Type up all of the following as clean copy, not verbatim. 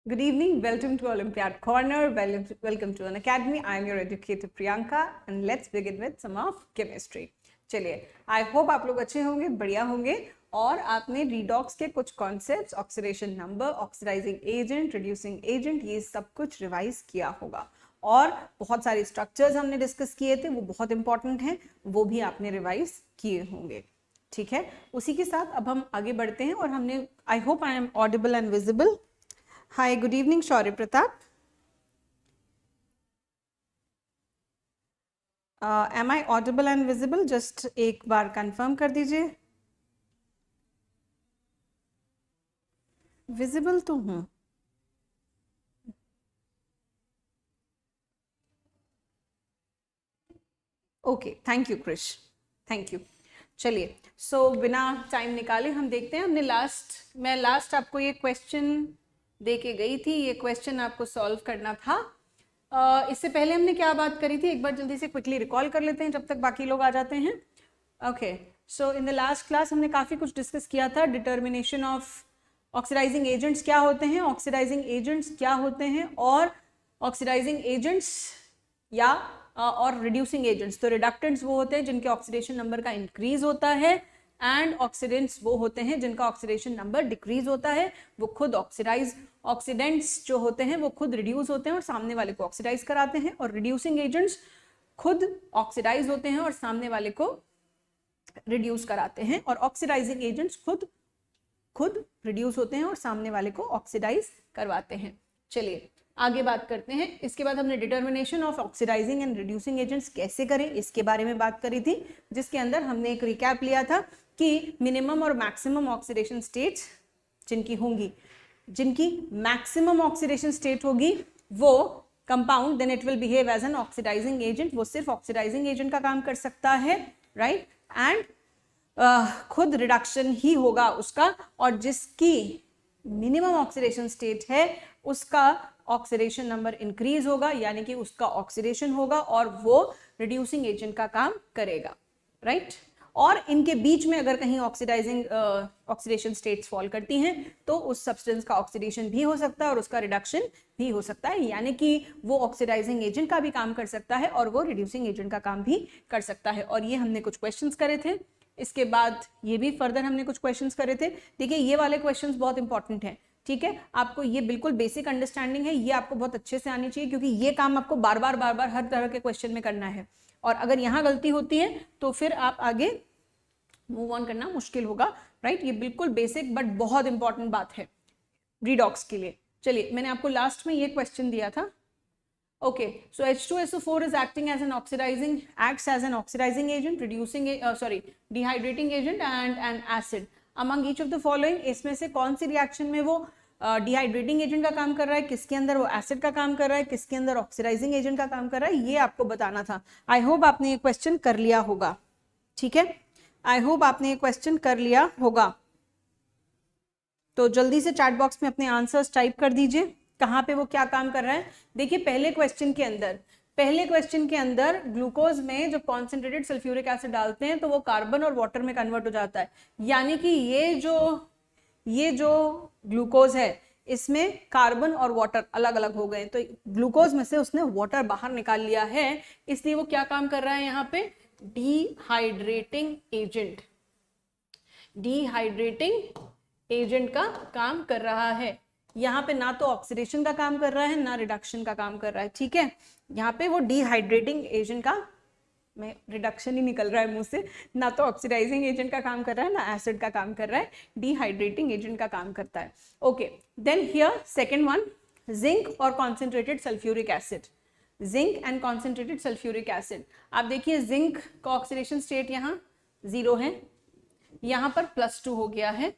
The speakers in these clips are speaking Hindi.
Good evening, welcome to Olympiad Corner, welcome to an academy. I am your educator Priyanka and let's begin with some of chemistry. चलिए, I hope आप लोग अच्छे होंगे, बढ़िया होंगे और आपने redox के कुछ concepts, oxidation number, oxidizing agent, reducing agent, ये सब कुछ revise किया होगा और बहुत सारे structures हमने discuss किए थे, वो बहुत important हैं, वो भी आपने revise किए होंगे. ठीक है, उसी के साथ अब हम आगे बढ़ते हैं और हमने I hope I am audible and visible. Hi, good evening, Shaurya Pratap. Am I audible and visible? Just एक बार confirm कर दीजिए. Visible तो हूँ. Okay, thank you, Krish. Thank you. चलिए, so बिना टाइम निकाले हम देखते हैं. हमने मैं लास्ट आपको ये क्वेश्चन दे के गई थी, ये क्वेश्चन आपको सॉल्व करना था. इससे पहले हमने क्या बात करी थी, एक बार जल्दी से क्विकली रिकॉल कर लेते हैं जब तक बाकी लोग आ जाते हैं. Okay, so in the last class हमने काफ़ी कुछ डिस्कस किया था. डिटर्मिनेशन ऑफ ऑक्सीडाइजिंग एजेंट्स क्या होते हैं, ऑक्सीडाइजिंग एजेंट्स क्या होते हैं, और ऑक्सीडाइजिंग एजेंट्स या और रिड्यूसिंग एजेंट्स. तो रिडक्टेंट्स वो होते हैं जिनके ऑक्सीडेशन नंबर का इंक्रीज होता है एंड ऑक्सीडेंट्स वो होते हैं जिनका ऑक्सीडेशन नंबर डिक्रीज होता है. वो खुद ऑक्सीडेंट्स जो होते हैं वो खुद रिड्यूस होते हैं और सामने वाले को ऑक्सीडाइज कराते हैं, और रिड्यूसिंग एजेंट्स खुद ऑक्सीडाइज होते हैं और सामने वाले को रिड्यूस कराते हैं, और ऑक्सीडाइजिंग एजेंट्स खुद रिड्यूस होते हैं और सामने वाले को ऑक्सीडाइज करवाते हैं. चलिए आगे बात करते हैं. इसके बाद हमने determination of oxidizing and reducing agents कैसे करें इसके बारे में बात करी थी, जिसके अंदर हमने एक रिकैप लिया था कि मिनिमम और मैक्सिमम ऑक्सीडेशन स्टेट्स जिनकी मैक्सिमम ऑक्सीडेशन स्टेट होगी वो compound, then it will behave as an oxidizing agent. वो सिर्फ ऑक्सीडाइजिंग एजेंट का काम कर सकता है, राइट, एंड खुद रिडक्शन ही होगा उसका, और जिसकी मिनिमम ऑक्सीडेशन स्टेट है उसका ऑक्सीडेशन नंबर इंक्रीज होगा, यानी कि उसका ऑक्सीडेशन होगा और वो रिड्यूसिंग एजेंट का काम करेगा, राइट. और इनके बीच में अगर कहीं ऑक्सीडेशन स्टेट्स फॉल करती हैं तो उस सब्सटेंस का ऑक्सीडेशन भी हो सकता है और उसका रिडक्शन भी हो सकता है, यानी कि वो ऑक्सीडाइजिंग एजेंट का भी काम कर सकता है और वो रिड्यूसिंग एजेंट का काम भी कर सकता है. और ये हमने कुछ क्वेश्चंस करे थे. इसके बाद ये भी फर्दर हमने कुछ क्वेश्चंस करे थे. देखिए ये वाले क्वेश्चंस बहुत इंपॉर्टेंट हैं, ठीक है. आपको ये बिल्कुल बेसिक अंडरस्टैंडिंग है, ये आपको बहुत अच्छे से आनी चाहिए, क्योंकि ये काम आपको बार बार हर तरह के क्वेश्चन में करना है, और अगर यहाँ गलती होती है तो फिर आप आगे मूव ऑन करना मुश्किल होगा, राइट. ये बिल्कुल बेसिक बट बहुत इंपॉर्टेंट बात है रिडॉक्स के लिए. चलिए मैंने आपको लास्ट में ये क्वेश्चन दिया था. Okay, so H2SO4 is acting as an acts as an oxidizing agent, dehydrating agent and an acid. Among each of the following, इसमें से कौन सी रिएक्शन में वो डिहाइड्रेटिंग एजेंट का काम कर रहा है, किसके अंदर वो एसिड का काम कर रहा है, किसके अंदर ऑक्सीडाइजिंग एजेंट का काम कर रहा है, ये आपको बताना था. आई होप आपने ये क्वेश्चन कर लिया होगा, ठीक है. आई होप आपने ये क्वेश्चन कर लिया होगा. तो जल्दी से चैट बॉक्स में अपने आंसर्स टाइप कर दीजिए, कहाँ पे वो क्या काम कर रहा है. देखिए पहले क्वेश्चन के अंदर ग्लूकोज में जब कॉन्सेंट्रेटेड सल्फ्यूरिक एसिड डालते हैं तो वो कार्बन और वाटर में कन्वर्ट हो जाता है, यानी कि ये जो ग्लूकोज है इसमें कार्बन और वाटर अलग अलग हो गए. तो ग्लूकोज में से उसने वाटर बाहर निकाल लिया है, इसलिए वो क्या काम कर रहा है यहाँ पे, डिहाइड्रेटिंग एजेंट का काम कर रहा है. यहाँ पे ना तो ऑक्सीडेशन का काम कर रहा है ना रिडक्शन का काम कर रहा है, ठीक है. यहाँ पे वो डिहाइड्रेटिंग एजेंट का, मैं रिडक्शन ही निकल रहा है मुंह से, ना तो ऑक्सीडाइजिंग एजेंट का काम कर रहा है ना एसिड का काम कर रहा है, डिहाइड्रेटिंग एजेंट का काम करता है. Okay, then here second one, zinc और concentrated sulphuric acid. Zinc and concentrated sulphuric acid. आप देखिए जिंक का ऑक्सीडेशन स्टेट यहाँ 0 है, यहाँ पर +2 हो गया है,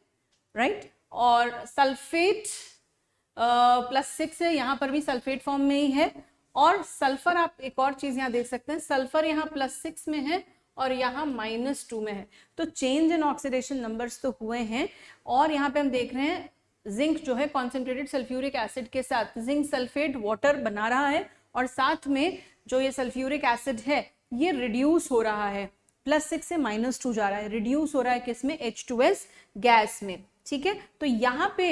राइट. और सल्फेट +6 है, यहाँ पर भी सल्फेट फॉर्म में ही है. और सल्फर, आप एक और चीज यहाँ देख सकते हैं, सल्फर यहाँ +6 में है और यहाँ -2 में है. तो चेंज इन ऑक्सीडेशन नंबर्स तो हुए हैं. और यहाँ पे हम देख रहे हैं जिंक जो है कॉन्सेंट्रेटेड सल्फ्यूरिक एसिड के साथ जिंक सल्फेट वाटर बना रहा है, और साथ में जो ये सल्फ्यूरिक एसिड है ये रिड्यूस हो रहा है, +6 से -2 जा रहा है, रिड्यूस हो रहा है किसमें, H2S गैस में, ठीक है. तो यहाँ पे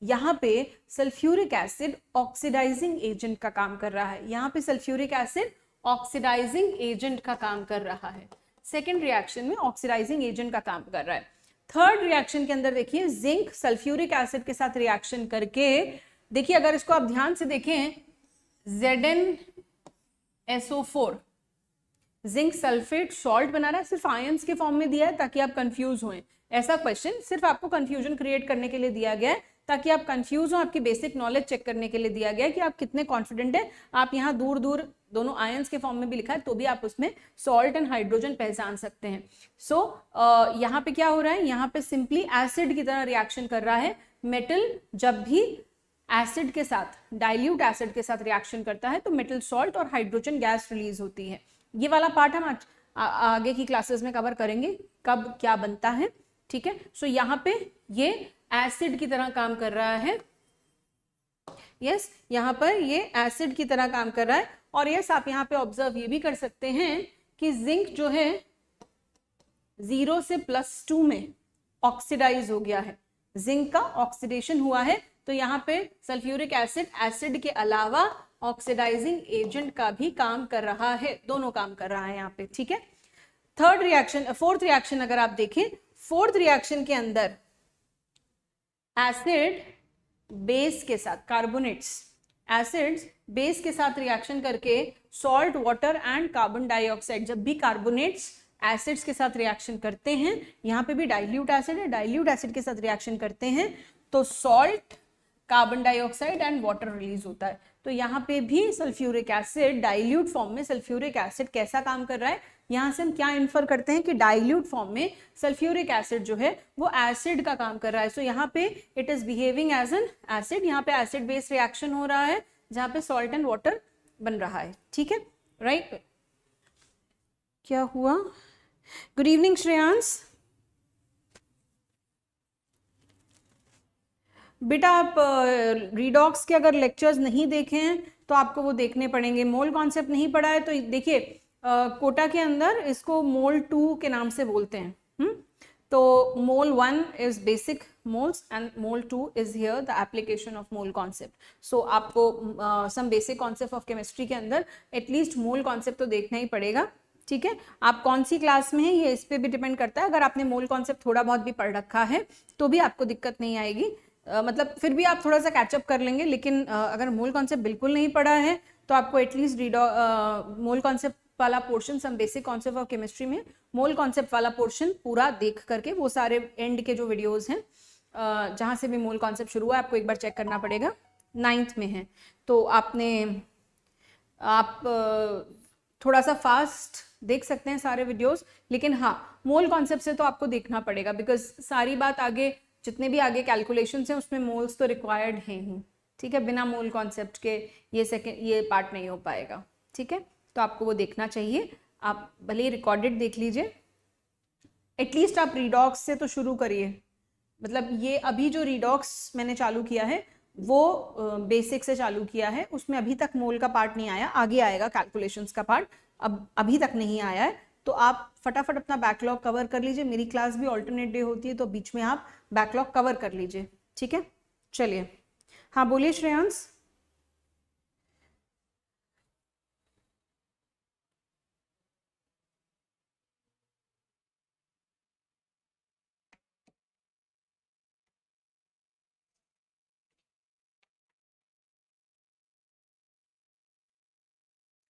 यहाँ पे सल्फ्यूरिक एसिड ऑक्सीडाइजिंग एजेंट का काम कर रहा है, यहाँ पे सल्फ्यूरिक एसिड ऑक्सीडाइजिंग एजेंट का काम कर रहा है, सेकेंड रिएक्शन में ऑक्सीडाइजिंग एजेंट का काम कर रहा है। थर्ड रिएक्शन के अंदर देखिए जिंक सल्फ्यूरिक एसिड के साथ रिएक्शन करके, देखिए अगर इसको आप ध्यान से देखें, ZnSO4 जिंक सल्फेट सॉल्ट बना रहा है, सिर्फ आयंस के फॉर्म में दिया है ताकि आप कंफ्यूज हों। ऐसा क्वेश्चन सिर्फ आपको कंफ्यूजन क्रिएट करने के लिए दिया गया है, ताकि आप कंफ्यूज हो, आपकी बेसिक नॉलेज चेक करने के लिए दिया गया है कि आप कितने कॉन्फिडेंट है। आप यहाँ दूर दूर दोनों आयंस के फॉर्म में भी लिखा है तो भी आप उसमें सॉल्ट एंड हाइड्रोजन पहचान सकते हैं। सो यहाँ पे क्या हो रहा है, यहाँ पे सिंपली एसिड की तरह रिएक्शन कर रहा है। मेटल जब भी एसिड के साथ, डाइल्यूट एसिड के साथ रिएक्शन करता है तो मेटल सॉल्ट और हाइड्रोजन गैस रिलीज होती है। ये वाला पार्ट हम आगे की क्लासेस में कवर करेंगे, कब क्या बनता है, ठीक है। सो यहाँ पे ये एसिड की तरह काम कर रहा है, यस यहाँ पर ये एसिड की तरह काम कर रहा है। और यस आप यहाँ पे ऑब्जर्व ये भी कर सकते हैं कि जिंक जो है 0 से +2 में ऑक्सीडाइज हो गया है, जिंक का ऑक्सीडेशन हुआ है। तो यहाँ पे सल्फ्यूरिक एसिड एसिड के अलावा ऑक्सीडाइजिंग एजेंट का भी काम कर रहा है, दोनों काम कर रहा है यहाँ पे, ठीक है। थर्ड रिएक्शन, फोर्थ रिएक्शन अगर आप देखें, फोर्थ रिएक्शन के अंदर एसिड बेस के साथ, कार्बोनेट्स एसिड्स बेस के साथ रिएक्शन करके salt, water and carbon dioxide, जब भी कार्बोनेट्स एसिड्स के साथ रिएक्शन करते हैं, यहाँ पे भी डाइल्यूट एसिड है, डाइल्यूट एसिड के साथ रिएक्शन करते हैं तो salt, carbon dioxide and water release होता है। तो यहाँ पे भी सल्फ्यूरिक एसिड डाइल्यूट फॉर्म में, सल्फ्यूरिक एसिड कैसा काम कर रहा है, यहाँ से हम क्या इन्फर करते हैं कि डाइल्यूट फॉर्म में सल्फ्यूरिक एसिड जो है वो एसिड का काम कर रहा है। सो यहाँ पे it is behaving as an acid, यहाँ पे एसिड बेस रिएक्शन हो रहा है जहाँ पे सॉल्ट एंड वाटर बन रहा है, ठीक है, राइट। क्या हुआ? Good evening Shreyansh. बेटा आप रीडॉक्स के अगर लेक्चर्स नहीं देखे हैं तो आपको वो देखने पड़ेंगे। मोल कॉन्सेप्ट नहीं पढ़ा है तो देखिए कोटा के अंदर इसको मोल 2 के नाम से बोलते हैं। तो mole 1 is basic moles and mole 2 is here the application of mole concept. So आपको some basic concept of chemistry के अंदर एटलीस्ट मोल कॉन्सेप्ट तो देखना ही पड़ेगा, ठीक है। आप कौन सी क्लास में हैं ये इस पे भी डिपेंड करता है। अगर आपने मोल कॉन्सेप्ट थोड़ा बहुत भी पढ़ रखा है तो भी आपको दिक्कत नहीं आएगी, मतलब फिर भी आप थोड़ा सा कैचअप कर लेंगे। लेकिन अगर मोल कॉन्सेप्ट बिल्कुल नहीं पढ़ा है तो आपको एटलीस्ट मोल कॉन्सेप्ट वाला portion, some basic concept of chemistry में मोल कॉन्सेप्ट वाला पोर्शन पूरा देख करके, वो सारे एंड के जो वीडियोस हैं जहाँ से भी मोल कॉन्सेप्ट शुरू हुआ है आपको एक बार चेक करना पड़ेगा। 9th में है तो आप थोड़ा सा फास्ट देख सकते हैं सारे वीडियोस, लेकिन हाँ मोल कॉन्सेप्ट से तो आपको देखना पड़ेगा, बिकॉज सारी बात आगे जितने भी आगे कैलकुलेशंस हैं उसमें मोल्स तो रिक्वायर्ड हैं ही, ठीक है। बिना मोल कॉन्सेप्ट के ये पार्ट नहीं हो पाएगा, ठीक है। तो आपको वो देखना चाहिए, आप भले ही रिकॉर्डेड देख लीजिए, एटलीस्ट आप रीडॉक्स से तो शुरू करिए। मतलब ये अभी जो रीडॉक्स मैंने चालू किया है वो बेसिक से चालू किया है, उसमें अभी तक मोल का पार्ट नहीं आया, आगे आएगा कैलकुलेशंस का पार्ट, अब अभी तक नहीं आया है। तो आप फटाफट अपना बैकलॉग कवर कर लीजिए। मेरी क्लास भी ऑल्टरनेट डे होती है तो बीच में आप बैकलॉग कवर कर लीजिए, ठीक है। चलिए हाँ बोलिए श्रेयांश।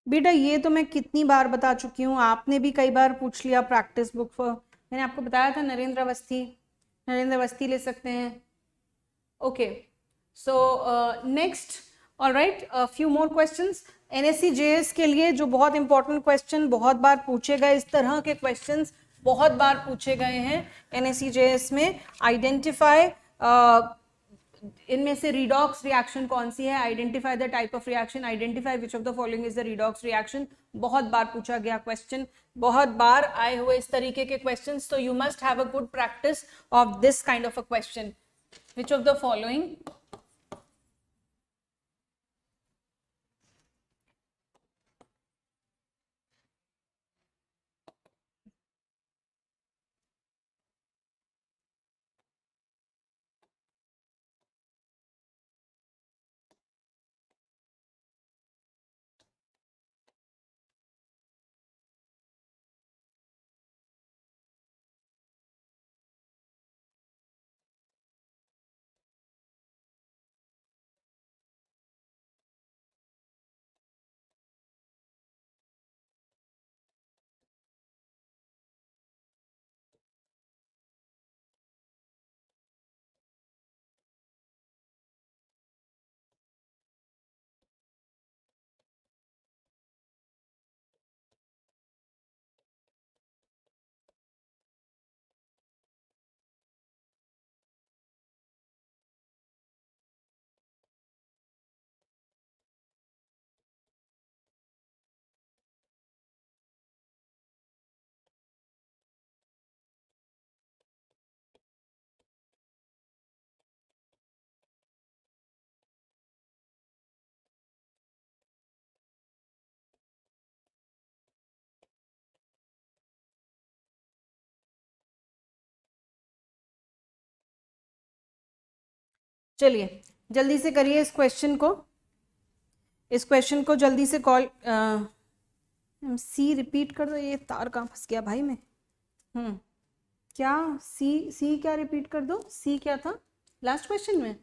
बेटा ये तो मैं कितनी बार बता चुकी हूँ, आपने भी कई बार पूछ लिया प्रैक्टिस बुक पर। मैंने आपको बताया था नरेंद्र अवस्थी ले सकते हैं। Okay so next, alright, few more questions. NSC JS के लिए जो बहुत इंपॉर्टेंट क्वेश्चन बहुत बार पूछे गए, इस तरह के क्वेश्चंस बहुत बार पूछे गए हैं एनएससी जेएस में। आइडेंटिफाई, इनमें से रिडॉक्स रिएक्शन कौन सी है, identify the type of reaction, identify which of the following is the redox reaction, बहुत बार पूछा गया क्वेश्चन, बहुत बार आए हुए इस तरीके के क्वेश्चंस। तो you must have a good practice of this kind of a question, which of the following चलिए जल्दी से करिए इस क्वेश्चन को जल्दी से कॉल सी रिपीट कर दो। ये तार कहाँ फंस गया भाई में। क्या सी क्या रिपीट कर दो। सी क्या था लास्ट क्वेश्चन में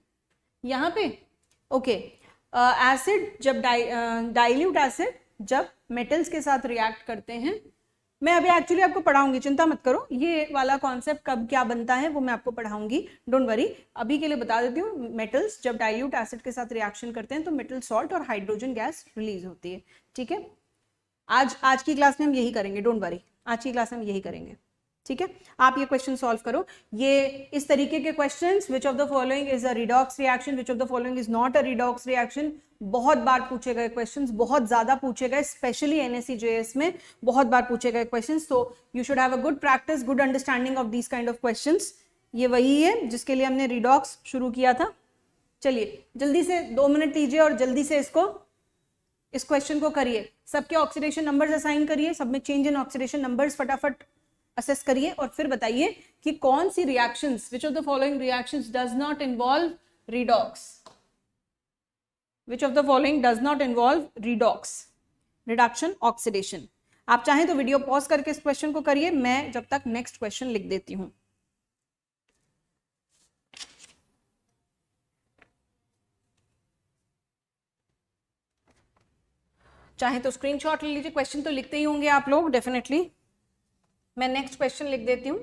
यहाँ पे। ओके एसिड जब डाइल्यूट एसिड जब मेटल्स के साथ रिएक्ट करते हैं, मैं अभी एक्चुअली आपको पढ़ाऊंगी, चिंता मत करो, ये वाला कॉन्सेप्ट कब क्या बनता है वो मैं आपको पढ़ाऊंगी, डोंट वरी। अभी के लिए बता देती हूँ, मेटल्स जब डाइल्यूट एसिड के साथ रिएक्शन करते हैं तो मेटल सॉल्ट और हाइड्रोजन गैस रिलीज होती है, ठीक है। आज की क्लास में हम यही करेंगे, डोंट वरी, आज की क्लास में हम यही करेंगे, ठीक है। आप ये क्वेश्चन सॉल्व करो, ये इस तरीके के questions, which of the following is a redox reaction, which of the following is not a redox reaction, बहुत बार पूछे गए क्वेश्चंस, बहुत ज्यादा पूछे गए, स्पेशली एनएससीजेएस में बहुत बार पूछे गए क्वेश्चंस। तो you should have a good practice, good understanding of these kind of questions. ये वही है जिसके लिए हमने रिडॉक्स शुरू किया था। चलिए जल्दी से 2 मिनट लीजिए और जल्दी से इस क्वेश्चन को करिए। सबके ऑक्सीडेशन नंबर्स असाइन करिए, सब में चेंज इन ऑक्सीडेशन नंबर्स फटाफट असेस करिए और फिर बताइए कि कौन सी reactions, which of the following reactions does not involve redox, which of the following does not involve redox, reduction, oxidation. आप चाहें तो वीडियो पॉज करके इस क्वेश्चन को करिए, मैं जब तक नेक्स्ट क्वेश्चन लिख देती हूं। चाहे तो स्क्रीनशॉट ले लीजिए, क्वेश्चन तो लिखते ही होंगे आप लोग डेफिनेटली। मैं नेक्स्ट क्वेश्चन लिख देती हूं।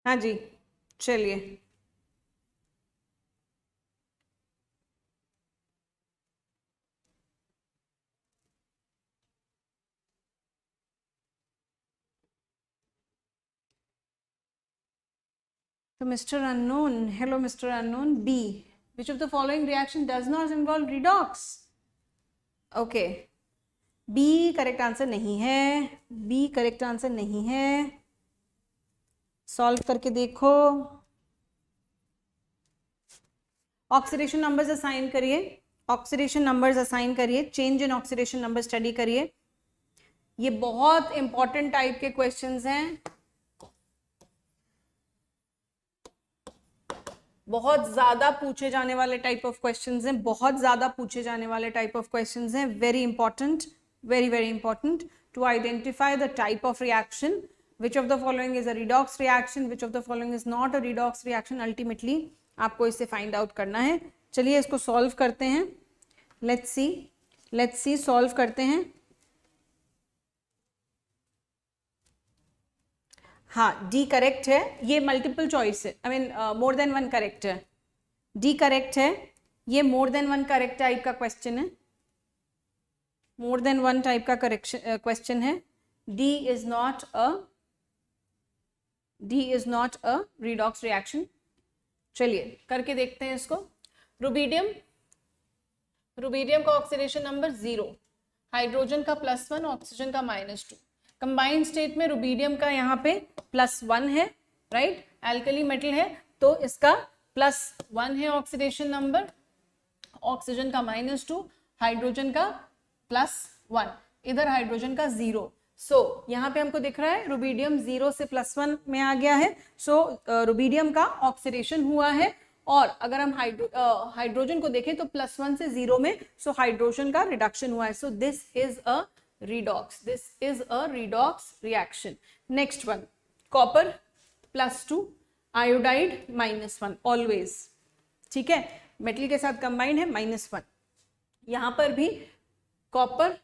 हाँ जी चलिए, तो mister unknown, hello mister unknown, B, which of the following reaction does not involve redox. Okay, B correct answer नहीं है, बी करेक्ट आंसर नहीं है। सॉल्व करके देखो, ऑक्सीडेशन नंबर्स असाइन करिए, ऑक्सीडेशन नंबर्स असाइन करिए, change in oxidation number study करिए। ये बहुत इंपॉर्टेंट टाइप के क्वेश्चंस हैं, बहुत ज्यादा पूछे जाने वाले टाइप ऑफ क्वेश्चंस हैं, बहुत ज्यादा पूछे जाने वाले टाइप ऑफ क्वेश्चंस हैं। Very important, very very important to identify the type of reaction, which of the following is a redox reaction, which of the following is not a redox reaction. Ultimately आपको इससे फाइंड आउट करना है। चलिए इसको सॉल्व करते हैं, लेट्स सी सॉल्व करते हैं। हाँ डी करेक्ट है, ये मल्टीपल चॉइस है, I mean more than one correct है, डी करेक्ट है, ये मोर देन वन करेक्ट टाइप का क्वेश्चन है, मोर देन वन टाइप का करेक्शन क्वेश्चन है, D is not a redox reaction. चलिए करके देखते हैं इसको। रुबीडियम का ऑक्सीडेशन नंबर 0, हाइड्रोजन का +1, ऑक्सीजन का -2। कंबाइंड स्टेट में रुबीडियम का यहाँ पे +1 है, राइट, एल्कली मेटल है तो इसका +1 है ऑक्सीडेशन नंबर, ऑक्सीजन का -2, हाइड्रोजन का +1, इधर हाइड्रोजन का 0। सो यहाँ पे हमको दिख रहा है रुबीडियम 0 से +1 में आ गया है। सो रुबीडियम का ऑक्सीडेशन हुआ है, और अगर हम हाइड्रोजन को देखें तो +1 से 0 में, सो हाइड्रोजन का रिडक्शन हुआ है। So this is a redox reaction. Next one, copper +2, iodide -1, always, ठीक है, मेटल के साथ कंबाइंड है -1। यहाँ पर भी कॉपर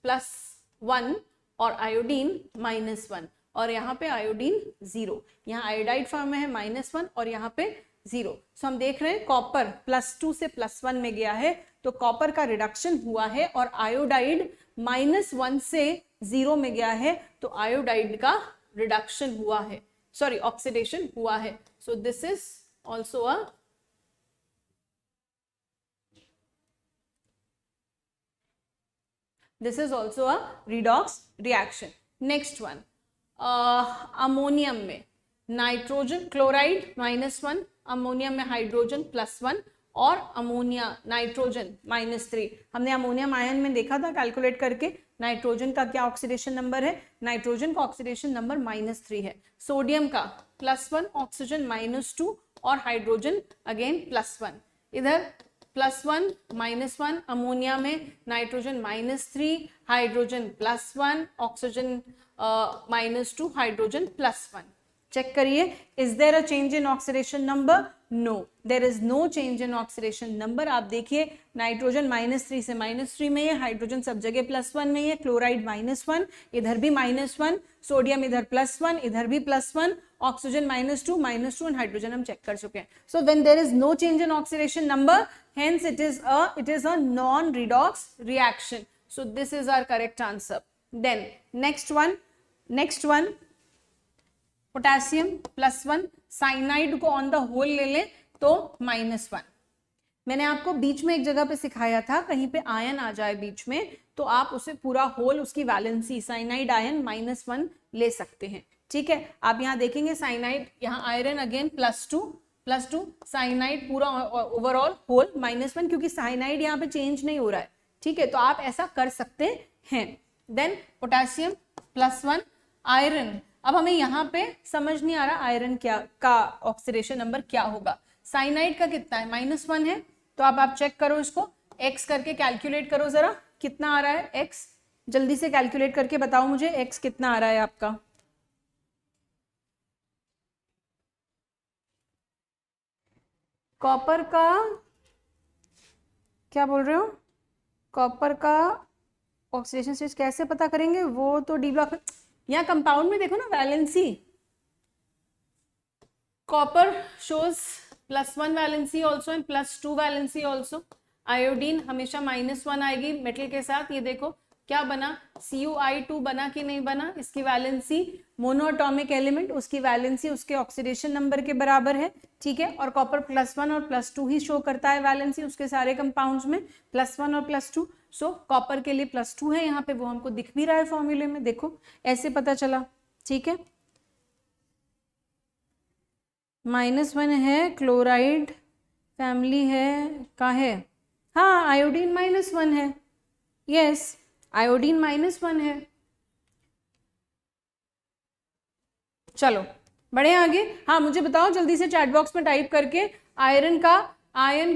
+1 और आयोडीन -1, और यहाँ पे आयोडीन 0, यहाँ आयोडाइड फॉर्म में है -1 और यहाँ पे 0। सो हम देख रहे हैं कॉपर +2 से +1 में गया है तो कॉपर का रिडक्शन हुआ है, और आयोडाइड -1 से 0 में गया है तो आयोडाइड का रिडक्शन हुआ है, सॉरी ऑक्सीडेशन हुआ है। So this is also a redox reaction. Next one, ammonium में नाइट्रोजन क्लोराइड -1, अमोनियम में हाइड्रोजन +1 और अमोनिया नाइट्रोजन -3। हमने अमोनियम आयन में देखा था कैलकुलेट करके, नाइट्रोजन का क्या ऑक्सीडेशन नंबर है, नाइट्रोजन का ऑक्सीडेशन नंबर -3 है। सोडियम का +1, ऑक्सीजन -2 और हाइड्रोजन अगेन +1, इधर +1 -1, अमोनिया में nitrogen -3, hydrogen +1, oxygen -2, hydrogen +1। Check करिए, is there a change in oxidation number? No, there is no change in oxidation number. आप देखिए नाइट्रोजन -3 से -3 में है, हाइड्रोजन सब जगह +1 में है, क्लोराइड -1, इधर भी -1, सोडियम इधर +1, इधर भी +1, ऑक्सीजन -2 एंड हाइड्रोजन हम चेक कर चुके हैं। So when there is no change in oxidation number, hence it is a non-redox reaction. So this is our correct answer. Then next one potassium +1, cyanide को on the whole ले ले तो -1। मैंने आपको बीच में एक जगह पे सिखाया था, कहीं पे आयन आ जाए बीच में तो आप उसे पूरा होल, उसकी वैलेंसी साइनाइड आयन -1 ले सकते हैं, ठीक है। आप यहाँ देखेंगे साइनाइड, यहाँ आयरन अगेन +2, साइनाइड पूरा ओवरऑल होल -1, क्योंकि साइनाइड यहाँ पे चेंज नहीं हो रहा है, ठीक है, तो आप ऐसा कर सकते हैं। देन पोटेशियम +1, आयरन, अब हमें यहाँ पे समझ नहीं आ रहा आयरन क्या का ऑक्सीडेशन नंबर क्या होगा। साइनाइड का कितना है, -1 है, तो आप चेक करो इसको, x करके कैलकुलेट करो जरा, कितना आ रहा है x, जल्दी से कैलकुलेट करके बताओ मुझे x कितना आ रहा है आपका। कॉपर का क्या बोल रहे हो, कॉपर का ऑक्सीडेशन स्टेज कैसे पता करेंगे, वो तो डी ब्लॉक, यहाँ कंपाउंड में देखो ना valency, copper shows +1 valency also and +2 valency also. Iodine हमेशा -1 आएगी मेटल के साथ, ये देखो क्या बना, CuI2 बना कि नहीं बना, इसकी वैलेंसी मोनोएटॉमिक एलिमेंट, उसकी वैलेंसी उसके ऑक्सीडेशन नंबर के बराबर है, ठीक है, और कॉपर +1 और +2 ही शो करता है वैलेंसी उसके सारे कंपाउंड्स में, +1 और +2। सो कॉपर के लिए +2 है यहाँ पे, वो हमको दिख भी रहा है फॉर्मूले में, देखो ऐसे पता चला, ठीक है। -1 है, क्लोराइड फैमिली है का है, हाँ आयोडीन -1 है, यस आयोडीन -1 है। चलो बढ़े आगे, हाँ मुझे बताओ जल्दी से चैट बॉक्स में टाइप करके, आयरन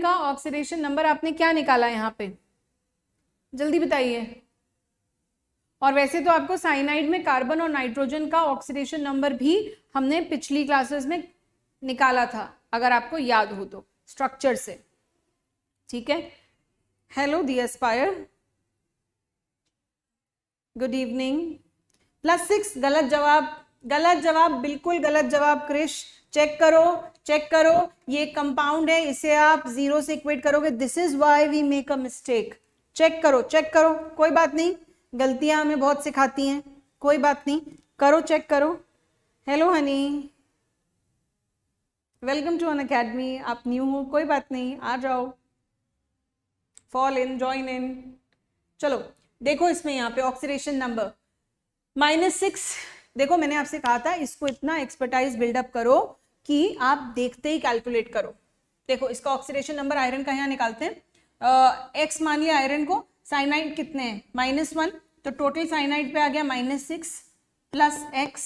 का ऑक्सीडेशन नंबर आपने क्या निकाला यहाँ पे, जल्दी बताइए। और वैसे तो आपको साइनाइड में कार्बन और नाइट्रोजन का ऑक्सीडेशन नंबर भी हमने पिछली क्लासेस में निकाला था, अगर आपको याद हो तो स्ट्रक्चर से, ठीक है। हेलो दी एस्पायर, गुड इवनिंग। +6 गलत जवाब, गलत जवाब, बिल्कुल गलत जवाब क्रिश। चेक करो, चेक करो, ये कंपाउंड है, इसे आप 0 से इक्वेट करोगे, this is why we make a mistake. Check करो, चेक करो, कोई बात नहीं, गलतियां हमें बहुत सिखाती हैं, कोई बात नहीं, करो, चेक करो। Hello Honey, welcome to Unacademy, आप न्यू हो, कोई बात नहीं, आ जाओ, फॉल इन, ज्वाइन इन। चलो देखो, इसमें यहाँ पे ऑक्सीडेशन नंबर -6। देखो मैंने आपसे कहा था इसको इतना एक्सपर्टाइज बिल्डअप करो कि आप देखते ही कैलकुलेट करो। देखो इसका ऑक्सीडेशन नंबर आयरन का यहाँ निकालते हैं। एक्स मान लिया आयरन को, साइनाइड कितने हैं -1, तो टोटल साइनाइड पे आ गया -6 प्लस एक्स,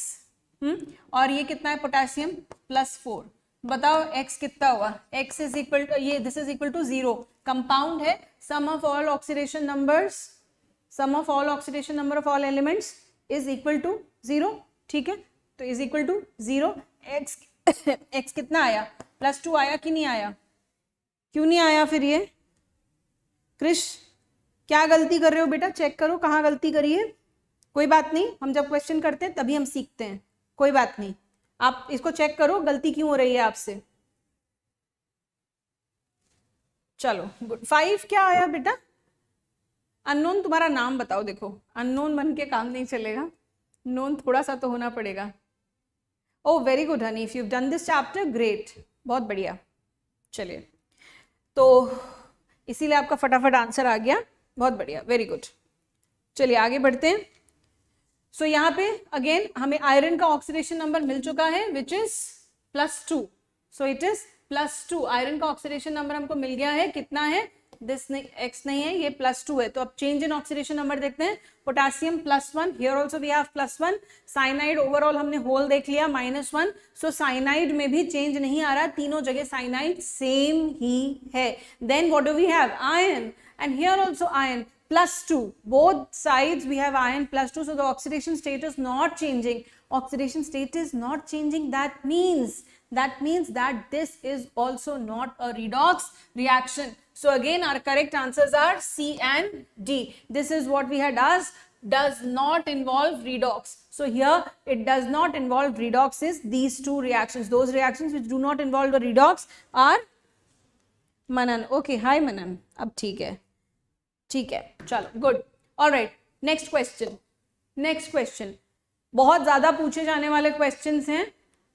और ये कितना है पोटेशियम +4। बताओ x कितना हुआ, x इज इक्वल टू, ये this is equal to 0, compound है, sum of all oxidation numbers, sum of all oxidation number of all elements is equal to 0, ठीक है, तो is equal to 0। x x कितना आया, +2 आया कि नहीं आया, क्यों नहीं आया फिर ये क्रिश, क्या गलती कर रहे हो बेटा, चेक करो कहाँ गलती करी है। कोई बात नहीं, हम जब क्वेश्चन करते हैं तभी हम सीखते हैं, कोई बात नहीं, आप इसको चेक करो गलती क्यों हो रही है आपसे। चलो गुड, 5 क्या आया बेटा, अननोन, तुम्हारा नाम बताओ। देखो अननोन बन के काम नहीं चलेगा, नोन थोड़ा सा तो होना पड़ेगा। Oh very good honey, if you done this chapter great, बहुत बढ़िया। चलिए, तो इसीलिए आपका फटाफट आंसर आ गया, बहुत बढ़िया, वेरी गुड। चलिए आगे बढ़ते हैं। सो यहाँ पे अगेन हमें आयरन का ऑक्सीडेशन नंबर मिल चुका है which is +2, so it is +2, iron का ऑक्सीडेशन नंबर हमको मिल गया है, कितना है, दिस नहीं, x नहीं है, ये +2 है। तो अब चेंज इन ऑक्सीडेशन नंबर देखते हैं, potassium +1, here also we have +1, cyanide overall हमने होल देख लिया -1, सो साइनाइड में भी चेंज नहीं आ रहा, तीनों जगह साइनाइड सेम ही है। Then what do we have, iron, and here also iron +2, both sides we have iron +2, so the oxidation state is not changing, oxidation state is not changing, that means that this is also not a redox reaction. So again our correct answers are C and D. This is what we had asked, does not involve redox. So here it does not involve redox is these two reactions. Those reactions which do not involve the redox are Manan. Okay, hi Manan, अब ठीक है, ठीक है, चलो good, alright, next question, next question बहुत ज्यादा पूछे जाने वाले क्वेश्चंस हैं,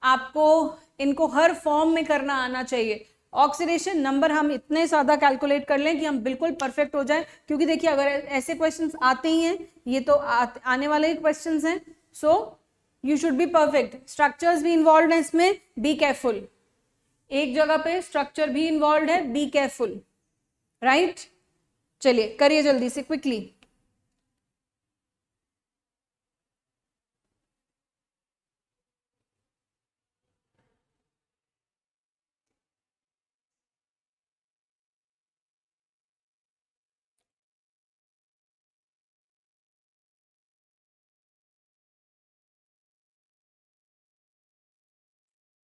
आपको इनको हर फॉर्म में करना आना चाहिए। ऑक्सीडेशन नंबर हम इतने ज्यादा कैलकुलेट कर लें कि हम बिल्कुल परफेक्ट हो जाए, क्योंकि देखिए अगर ऐसे क्वेश्चंस आते ही हैं, ये तो आने वाले ही क्वेश्चंस हैं, so you should be perfect. Structures भी इन्वॉल्व हैं इसमें, बी केयरफुल, एक जगह पे स्ट्रक्चर भी इन्वॉल्व है, बी केयरफुल, राइट। चलिए करिए जल्दी से, quickly.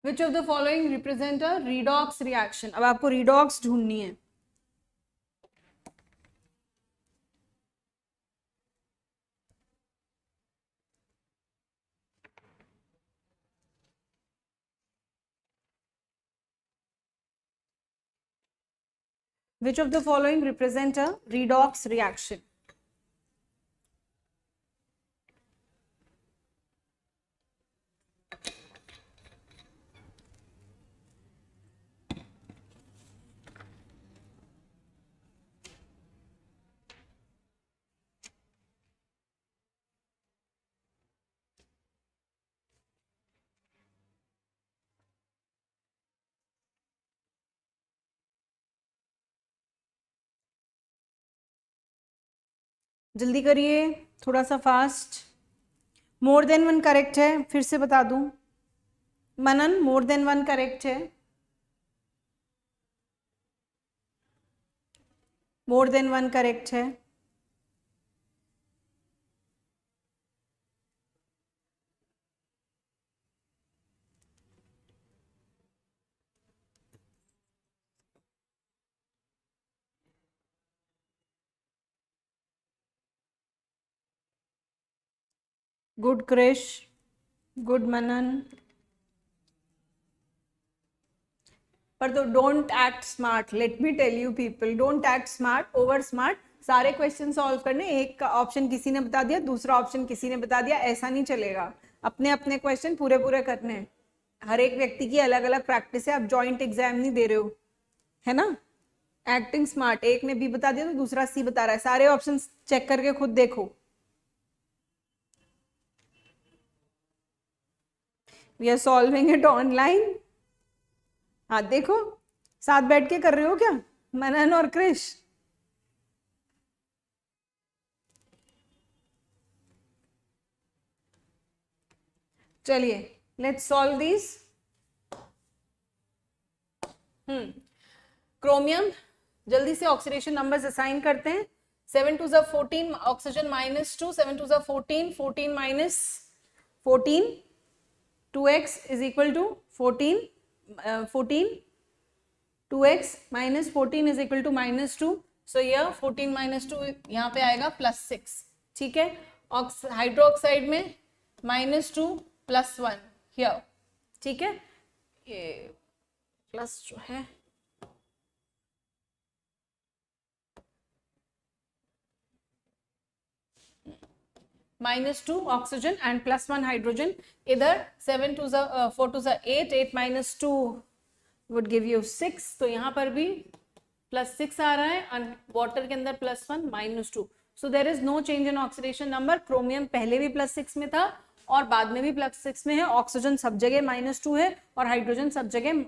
Which of the following represent a redox reaction? अब आपको redox ढूंढनी है। Which of the following represent a redox reaction? जल्दी करिए, थोड़ा सा fast. More than one correct है, फिर से बता दूं, Manan more than one correct है, मोर देन वन करेक्ट है। Good Krish, good Manan. पर तो don't act smart, let me tell you people, don't act smart, over smart. सारे क्वेश्चन सॉल्व करने, एक का ऑप्शन किसी ने बता दिया, दूसरा ऑप्शन किसी ने बता दिया, ऐसा नहीं चलेगा। अपने अपने क्वेश्चन पूरे पूरे करने हैं। हर एक व्यक्ति की अलग अलग प्रैक्टिस है, आप जॉइंट एग्जाम नहीं दे रहे हो, है ना। एक्टिंग स्मार्ट, एक ने बी बता दिया तो दूसरा सी बता रहा है, सारे ऑप्शन चेक करके खुद देखो। We are solving it online. हाँ देखो, साथ बैठ के कर रहे हो क्या मनन और क्रिश? चलिए लेट्स सॉल्व दिस। क्रोमियम, जल्दी से ऑक्सीडेशन नंबर्स असाइन करते हैं। 7 2 14, oxygen -2, 7 2 14, 14 minus 14, 2x is equal to 14, 14, 2x minus 14 is equal to -2, so यह 14 माइनस 2 यहाँ पे आएगा +6, ठीक है। हाइड्रोक्साइड में -2 +1 हियर, ठीक है। ये प्लस जो है -2 ऑक्सीजन एंड +1 हाइड्रोजन। इधर 7 2 4 2 8, 8 माइनस 2 वुड गिव यू 6, तो यहाँ पर भी +6 आ रहा है एंड वाटर के अंदर +1 -2, so there is no change in oxidation number. Chromium पहले भी +6 में था और बाद में भी +6 में है। ऑक्सीजन सब जगह -2 है और हाइड्रोजन सब जगह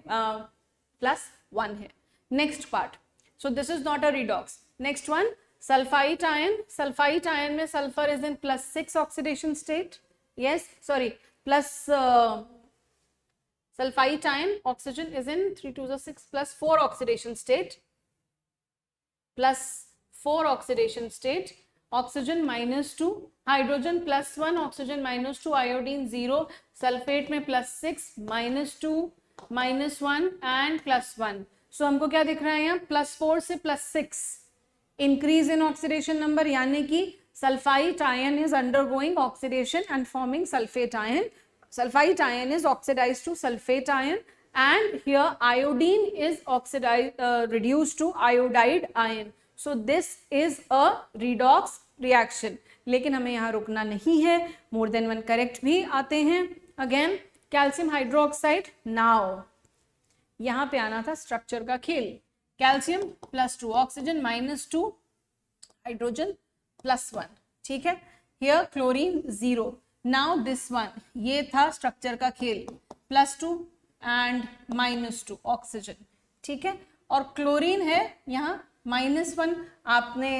+1 है। Next part, so this is not a redox. Next one, sulphite ion. Sulphite ion में sulphur is in +6 oxidation state, yes sorry plus sulphite ion, oxygen is in 3 2 6 +4 oxidation state, +4 oxidation state. Oxygen -2, hydrogen +1, oxygen -2, iodine 0, sulphate में +6, -2, -1 एंड +1। सो हमको क्या दिख रहा है यहाँ, +4 से +6 इंक्रीज इन ऑक्सीडेशन नंबर, यानी कि sulphite ion is undergoing oxidation and forming sulphate ion. Sulfite ion is oxidized to sulfate ion, and here iodine is oxidized, reduced to iodide ion. So this is a redox reaction. लेकिन हमें यहाँ रुकना नहीं है, more than one correct भी आते हैं। Again calcium hydroxide, now यहाँ पे आना था स्ट्रक्चर का खेल। कैल्शियम +2, ऑक्सीजन -2, हाइड्रोजन +1, ठीक है। Here chlorine 0, now this one, ये था स्ट्रक्चर का खेल, +2 एंड -2 ऑक्सीजन, ठीक है। और क्लोरीन है यहाँ -1, आपने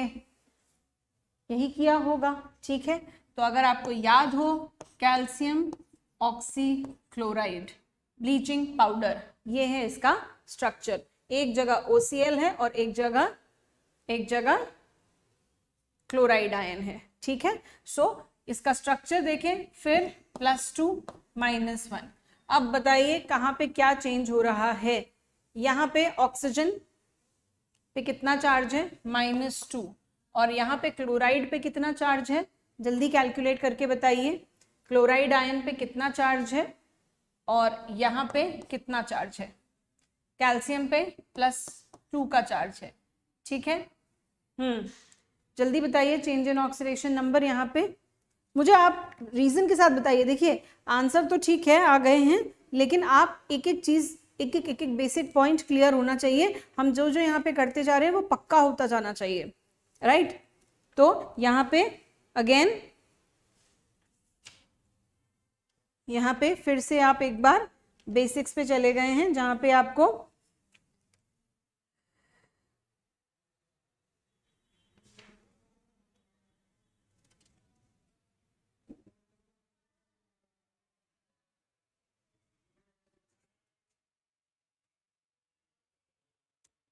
यही किया होगा, ठीक है। तो अगर आपको याद हो, कैल्शियम ऑक्सीक्लोराइड ब्लीचिंग पाउडर, ये है इसका स्ट्रक्चर। एक जगह OCl है और एक जगह क्लोराइड आयन है, ठीक है। सो इसका स्ट्रक्चर देखें, फिर +2 -1। अब बताइए कहाँ पे क्या चेंज हो रहा है। यहाँ पे ऑक्सीजन पे कितना चार्ज है, -2, और यहाँ पे क्लोराइड पे कितना चार्ज है, जल्दी कैलकुलेट करके बताइए। क्लोराइड आयन पे कितना चार्ज है और यहाँ पे कितना चार्ज है। कैल्शियम पे +2 का चार्ज है, ठीक है। जल्दी बताइए चेंज इन ऑक्सीडेशन नंबर यहाँ पे। मुझे आप रीजन के साथ बताइए। देखिए आंसर तो ठीक है, आ गए हैं, लेकिन आप एक एक चीज, एक एक बेसिक पॉइंट क्लियर होना चाहिए। हम जो जो यहाँ पे करते जा रहे हैं वो पक्का होता जाना चाहिए, राइट। तो यहाँ पे अगेन, यहाँ पे फिर से आप एक बार बेसिक्स पे चले गए हैं, जहाँ पे आपको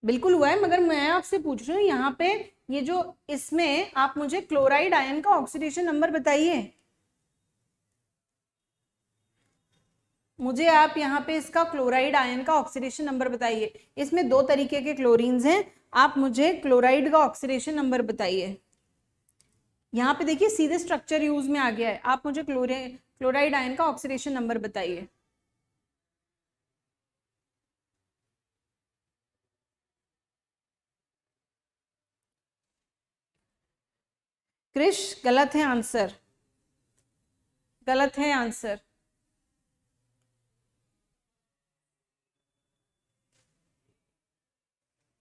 बिल्कुल हुआ है, मगर मैं आपसे पूछ रही हूँ यहाँ पे ये जो इसमें आप मुझे क्लोराइड आयन का ऑक्सीडेशन नंबर बताइए। मुझे आप यहाँ पे इसका क्लोराइड आयन का ऑक्सीडेशन नंबर बताइए। इसमें 2 तरीके के क्लोरीन्स हैं, आप मुझे क्लोराइड का ऑक्सीडेशन नंबर बताइए। यहाँ पे देखिए सीधे स्ट्रक्चर यूज में आ गया है। आप मुझे क्लोराइड आयन का ऑक्सीडेशन नंबर बताइए। क्रिश गलत है आंसर, गलत है आंसर।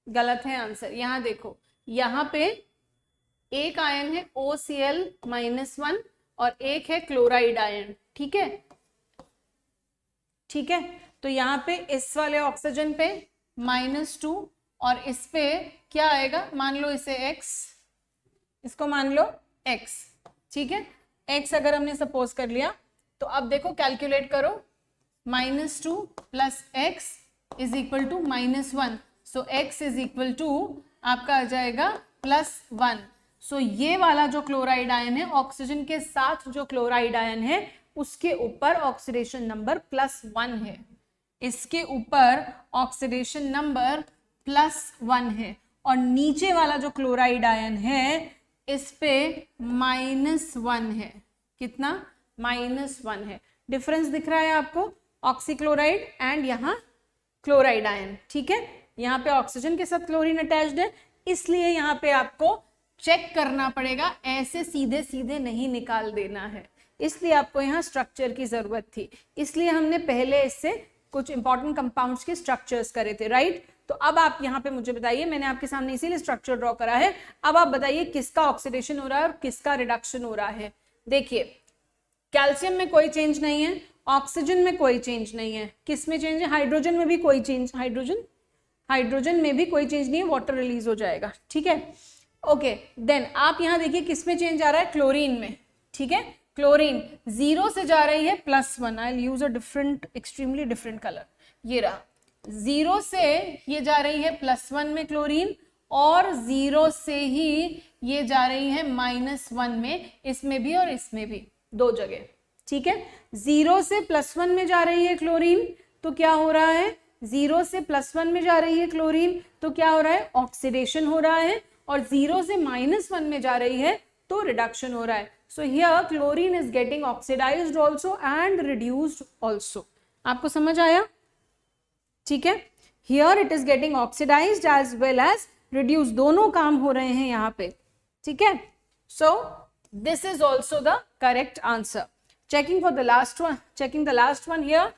गलत है आंसर। यहां देखो, यहां पे एक आयन है OCl-1 और एक है क्लोराइड आयन, ठीक है, ठीक है। तो यहाँ पे इस वाले ऑक्सीजन पे -2 और इस पे क्या आएगा, मान लो इसे x, इसको मान लो x, ठीक है। x अगर हमने सपोज कर लिया तो अब देखो कैलकुलेट करो, -2 + x is equal to -1, so x is equal to आपका आ जाएगा +1। सो ये वाला जो क्लोराइड आयन है, ऑक्सीजन के साथ जो क्लोराइड आयन है उसके ऊपर ऑक्सीडेशन नंबर +1 है, इसके ऊपर ऑक्सीडेशन नंबर +1 है, और नीचे वाला जो क्लोराइड आयन है इस पे -1 है। कितना? -1 है। डिफरेंस दिख रहा है आपको, ऑक्सीक्लोराइड एंड यहाँ क्लोराइड आयन, ठीक है। यहाँ पे ऑक्सीजन के साथ क्लोरीन अटैच्ड है, इसलिए यहाँ पे आपको चेक करना पड़ेगा, ऐसे सीधे सीधे नहीं निकाल देना है, इसलिए आपको यहाँ स्ट्रक्चर की जरूरत थी। इसलिए हमने पहले इससे कुछ इंपॉर्टेंट कंपाउंड्स के स्ट्रक्चर्स करे थे, राइट। तो अब आप यहाँ पे मुझे बताइए, मैंने आपके सामने इसीलिए स्ट्रक्चर ड्रॉ करा है, अब आप बताइए किसका ऑक्सीडेशन हो रहा है और किसका रिडक्शन हो रहा है। देखिए, कैल्शियम में कोई चेंज नहीं है, ऑक्सीजन में कोई चेंज नहीं है, किस में चेंज है? हाइड्रोजन में भी कोई चेंज, हाइड्रोजन में भी कोई चेंज नहीं है, वाटर रिलीज हो जाएगा, ठीक है। ओके, देन आप यहाँ देखिए किस में चेंज आ रहा है, क्लोरीन में, ठीक है। क्लोरीन 0 से जा रही है +1, I will use a different, extremely different colour, ये रहा, 0 से ये जा रही है +1 में क्लोरीन, और 0 से ही ये जा रही है -1 में, इसमें भी और इसमें भी, दो जगह, ठीक है। 0 से +1 में जा रही है क्लोरीन, तो क्या हो रहा है, 0 से +1 में जा रही है क्लोरीन तो क्या हो रहा है, ऑक्सीडेशन हो रहा है, और 0 से -1 में जा रही है तो रिडक्शन हो रहा है। So here chlorine is getting oxidized also and reduced also. आपको समझ आया? ठीक है, here it is getting oxidized as well as reduce, दोनों काम हो रहे हैं यहाँ पे, ठीक है। So this is also the correct answer. Checking for the last one, checking the last one here,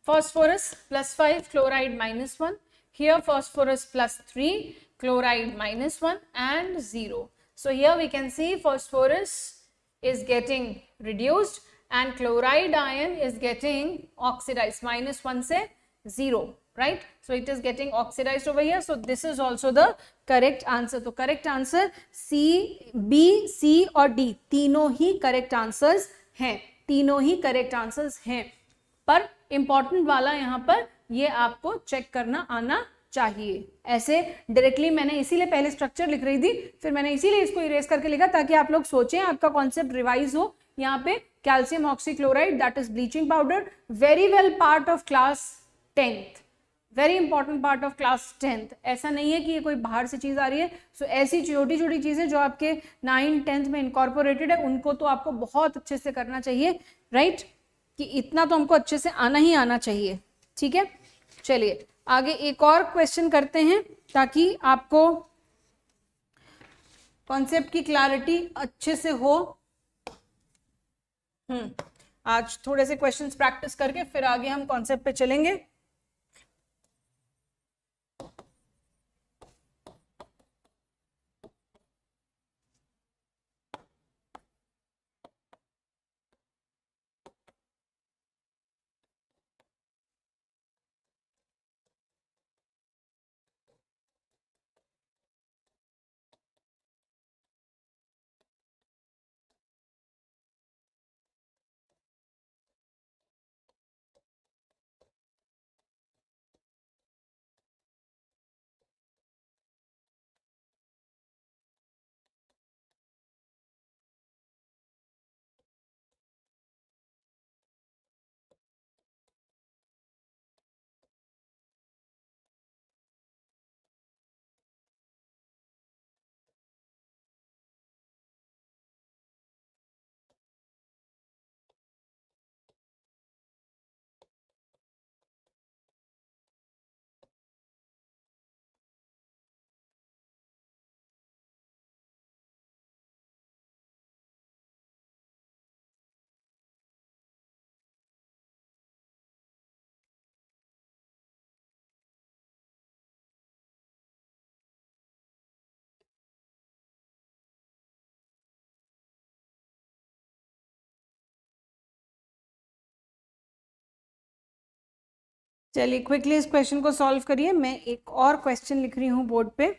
phosphorus +5, chloride -1, here phosphorus +3, chloride -1 and 0. So here we can see phosphorus is getting reduced and chloride ion is getting oxidized, -1 से 0, right? So it is getting oxidized over here. So this is also the correct answer. तो correct answer C, B, C और D तीनों ही correct answers हैं, तीनों ही correct answers हैं, पर इंपॉर्टेंट वाला यहाँ पर ये आपको चेक करना आना चाहिए। ऐसे डायरेक्टली मैंने इसीलिए पहले स्ट्रक्चर लिख रही थी, फिर मैंने इसीलिए इसको इरेज करके लिखा ताकि आप लोग सोचें, आपका कॉन्सेप्ट रिवाइज हो। यहाँ पे calcium oxychloride that is bleaching powder, very well part of class 10th, very important part of class 10th। ऐसा नहीं है कि ये कोई बाहर से चीज आ रही है। सो ऐसी छोटी छोटी चीजें जो आपके 9th 10th में इनकॉर्पोरेटेड है उनको तो आपको बहुत अच्छे से करना चाहिए, राइट, कि इतना तो हमको अच्छे से आना ही आना चाहिए, ठीक है। चलिए आगे एक और क्वेश्चन करते हैं ताकि आपको कॉन्सेप्ट की क्लैरिटी अच्छे से हो। आज थोड़े से क्वेश्चंस प्रैक्टिस करके फिर आगे हम कॉन्सेप्ट पे चलेंगे। चलिए क्विकली इस क्वेश्चन को सॉल्व करिए। मैं एक और क्वेश्चन लिख रही हूँ बोर्ड पे।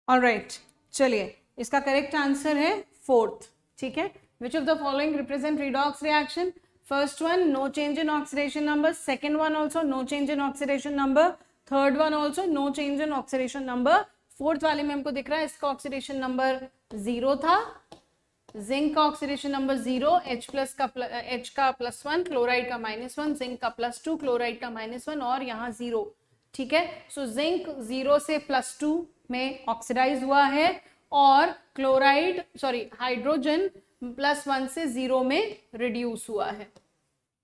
ऑलराइट, चलिए इसका करेक्ट आंसर है फोर्थ। ठीक है, which of the following represent redox reaction? First one no change in oxidation number, second one also no change in oxidation number, third one also no change in oxidation number, fourth वाले में हमको दिख रहा है इसका ऑक्सीडेशन नंबर 0 था, जिंक का ऑक्सीडेशन नंबर 0, H का +1, क्लोराइड का -1, जिंक का +2, क्लोराइड का -1 और यहाँ 0। ठीक है, सो जिंक 0 से +2 में ऑक्सीडाइज हुआ है और क्लोराइड हाइड्रोजन +1 से 0 में रिड्यूस हुआ है।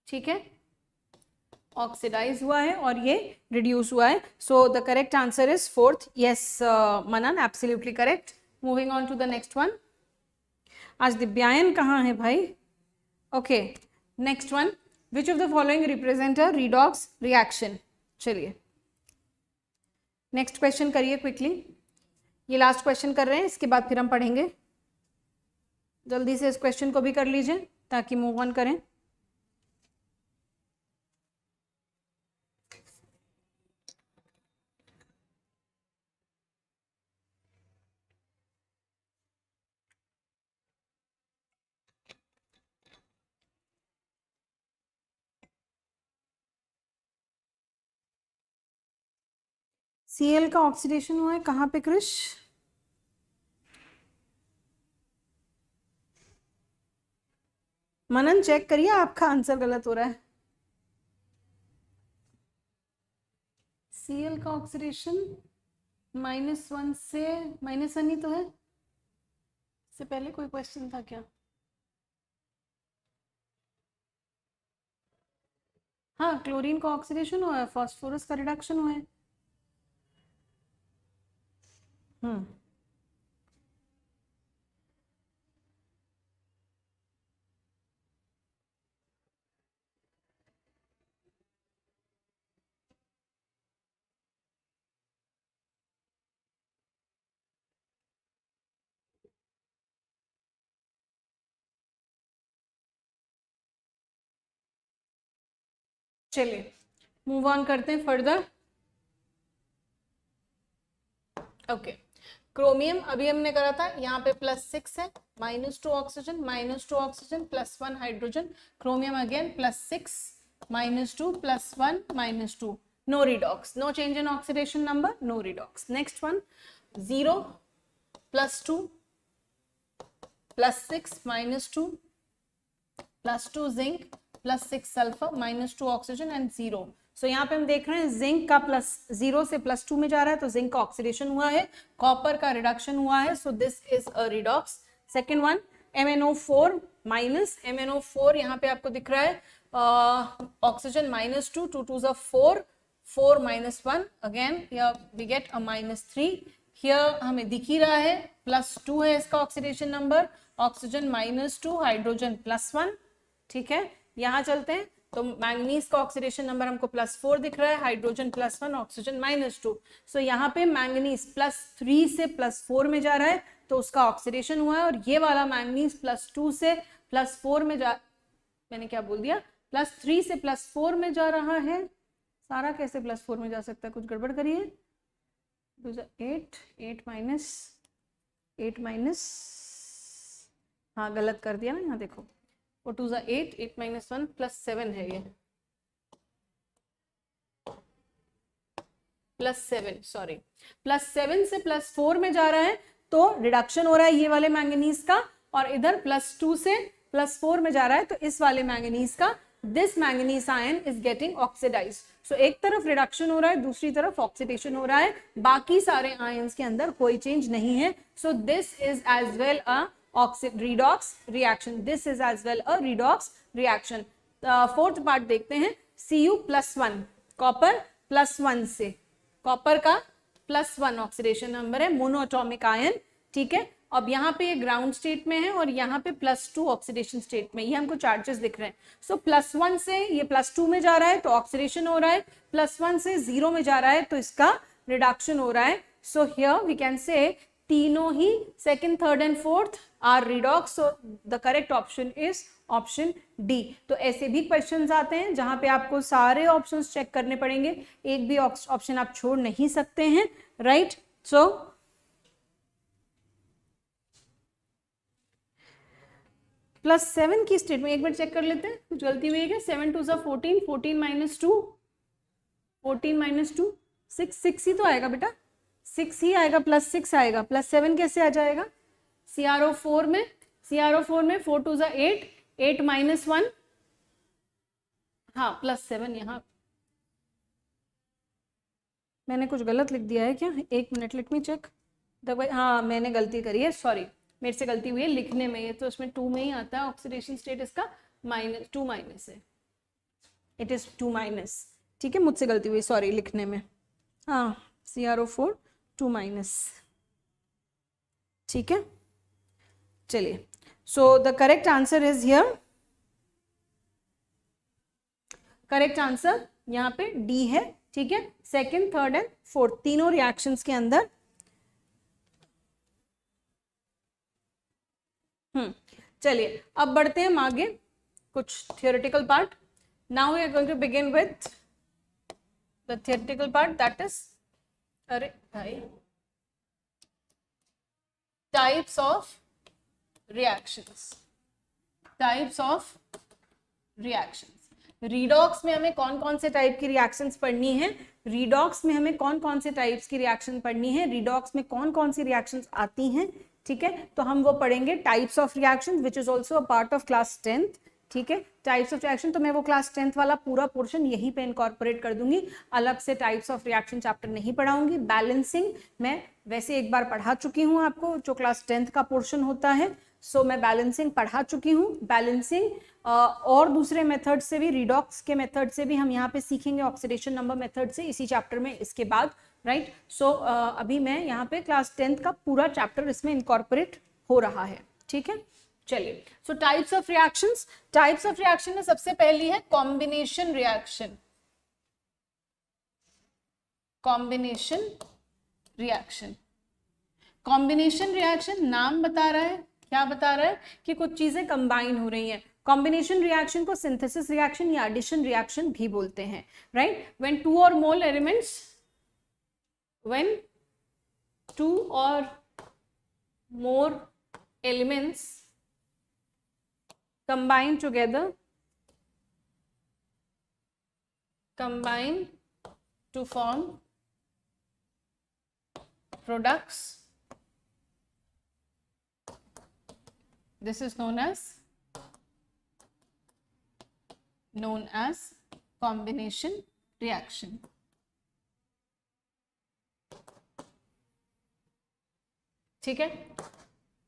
ठीक है, ऑक्सीडाइज हुआ है और ये रिड्यूस हुआ है। So the correct answer is fourth. Yes Manan, absolutely correct. Moving on to the next one. आज दिव्यायन कहाँ है भाई? Okay, next one, which of the following represent a redox reaction? चलिए नेक्स्ट क्वेश्चन करिए क्विकली, ये लास्ट क्वेश्चन कर रहे हैं, इसके बाद फिर हम पढ़ेंगे। जल्दी से इस क्वेश्चन को भी कर लीजिए ताकि मूव ऑन करें। Cl का ऑक्सीडेशन हुआ है कहाँ पे क्रिश? मनन चेक करिए, आपका आंसर गलत हो रहा है। Cl का ऑक्सीडेशन -1 से -1 ही तो है। इससे पहले कोई क्वेश्चन था क्या? हाँ, क्लोरीन का ऑक्सीडेशन हुआ है, फास्फोरस का रिडक्शन हुआ है। चलिए मूव ऑन करते हैं फर्दर। ओके, क्रोमियम अभी हमने करा था, यहाँ पे +6 है, -2 oxygen, -2 oxygen, +1 hydrogen, chromium again +6, -2, +1, -2, no redox, no change in oxidation number, no redox. Next one, 0, +2, +6, -2, +2 zinc, +6 sulfur, -2 oxygen and 0. So यहाँ पे हम देख रहे हैं जिंक का +0 से +2 में जा रहा है, तो जिंक का ऑक्सीडेशन हुआ है, कॉपर का रिडक्शन हुआ है, so this is a redox. Second one, MnO4 minus, MnO4 यहाँ पे आपको दिख रहा है, oxygen -2, 2 2s are 4, 4 -1, again here we get a -3. Here हमें दिख ही रहा है +2 है इसका ऑक्सीडेशन नंबर, ऑक्सीजन -2, हाइड्रोजन +1. ठीक है, यहाँ चलते हैं तो मैंगनीज का ऑक्सीडेशन नंबर हमको +4 दिख रहा है, हाइड्रोजन +1, ऑक्सीजन -2. सो यहाँ पे मैंगनीज +3 से +4 में जा रहा है, तो उसका ऑक्सीडेशन हुआ है, और ये वाला मैंगनीज +2 से +4 में जा, मैंने क्या बोल दिया, +3 से +4 में जा रहा है. सारा कैसे +4 में जा सकता है, कुछ गड़बड़ करिए. 8 माइनस, हाँ गलत कर दिया ना, यहाँ देखो, 4 2 8, 8 - 1 +7 है, ये +7, सॉरी, +7 से +4 में जा रहा है, तो रिडक्शन हो रहा है ये वाले मैंगनीज का, और इधर +2 से +4 में जा रहा है, तो इस वाले मैंगनीज का, this manganese ion is getting oxidised. So एक तरफ रिडक्शन हो रहा है, दूसरी तरफ ऑक्सीडेशन हो रहा है, बाकी सारे आयंस के अंदर कोई चेंज नहीं है. So this is as well a redox reaction. This is as well a redox reaction. Fourth part देखते हैं, Cu+1, कॉपर +1 से, कॉपर का +1 ऑक्सीडेशन नंबर है, मोनोएटॉमिक आयन. ठीक है, अब यहाँ पे ये ग्राउंड स्टेट में है, और यहाँ पे +2 ऑक्सीडेशन स्टेट में, ये हमको चार्जेस दिख रहे हैं. सो +1 से ये +2 में जा रहा है, तो ऑक्सीडेशन हो रहा है, +1 से 0 में जा रहा है, तो इसका रिडक्शन हो रहा है. So here we can say तीनों ही, second, third and fourth are redox. So the correct option is option D. तो ऐसे भी क्वेश्चंस आते हैं जहां पे आपको सारे ऑप्शंस चेक करने पड़ेंगे, एक भी ऑप्शन आप छोड़ नहीं सकते हैं, राइट. सो +7 की स्टेट में एक बार चेक कर लेते हैं, कुछ गलती हुई है क्या. 7 2 14, 14 - 2, 14 - 2, 6 ही तो आएगा बेटा, 6 ही आएगा, +6 आएगा, +7 कैसे आ जाएगा. CrO4 में 4 2 8, 8 - 1, हाँ +7. यहाँ मैंने कुछ गलत लिख दिया है क्या, एक मिनट, लेट मी चेक. हाँ मैंने गलती करी है, सॉरी, मेरे से गलती हुई है लिखने में, ये तो उसमें 2 में ही आता है ऑक्सीडेशन स्टेट, इसका -2 माइनस है, इट इज 2-. ठीक है, मुझसे गलती हुई, सॉरी, लिखने में. हाँ CrO4 2-. ठीक है, चलिए. So the correct answer is here, correct answer यहाँ पे डी है. ठीक है, सेकंड, थर्ड एंड फोर्थ तीनों रिएक्शंस के अंदर. चलिए अब बढ़ते हैं आगे, कुछ theoretical part. Now we are going to begin with the theoretical part, that is, अरे भाई, types of reactions. Types of reactions. Redox में हमें कौन कौन से टाइप की रिएक्शंस पढ़नी है, रिडॉक्स में हमें कौन कौन से टाइप्स की रिएक्शन पढ़नी है, रिडॉक्स में कौन कौन सी रिएक्शंस आती हैं. ठीक है, तो हम वो पढ़ेंगे types of reaction, which is also a part of class 10th. ठीक है, टाइप्स ऑफ रिएक्शन, तो मैं वो क्लास 10th वाला पूरा पोर्शन यहीं पे इनकॉर्पोरेट कर दूंगी, अलग से टाइप्स ऑफ रिएक्शन चैप्टर नहीं पढ़ाऊंगी. बैलेंसिंग मैं वैसे एक बार पढ़ा चुकी हूँ आपको, जो क्लास 10th का पोर्शन होता है. सो मैं बैलेंसिंग पढ़ा चुकी हूँ. बैलेंसिंग और दूसरे मेथड से भी, रिडॉक्स के मेथड से भी हम यहाँ पे सीखेंगे, ऑक्सीडेशन नंबर मेथड से इसी चैप्टर में इसके बाद, राइट. सो अभी मैं यहाँ पे क्लास 10th का पूरा चैप्टर इसमें इनकॉर्पोरेट हो रहा है. ठीक है, चलिए. सो types of reactions. Types of reaction में सबसे पहली है combination reaction. Combination reaction. Combination reaction नाम बता रहा है, क्या बता रहा है, कि कुछ चीजें कंबाइन हो रही हैं. कॉम्बिनेशन रिएक्शन को सिंथेसिस रिएक्शन या एडिशन रिएक्शन भी बोलते हैं, right. When 2 or more elements, when 2 or more elements combine together, combine to form products. This is known as combination reaction. ठीक है,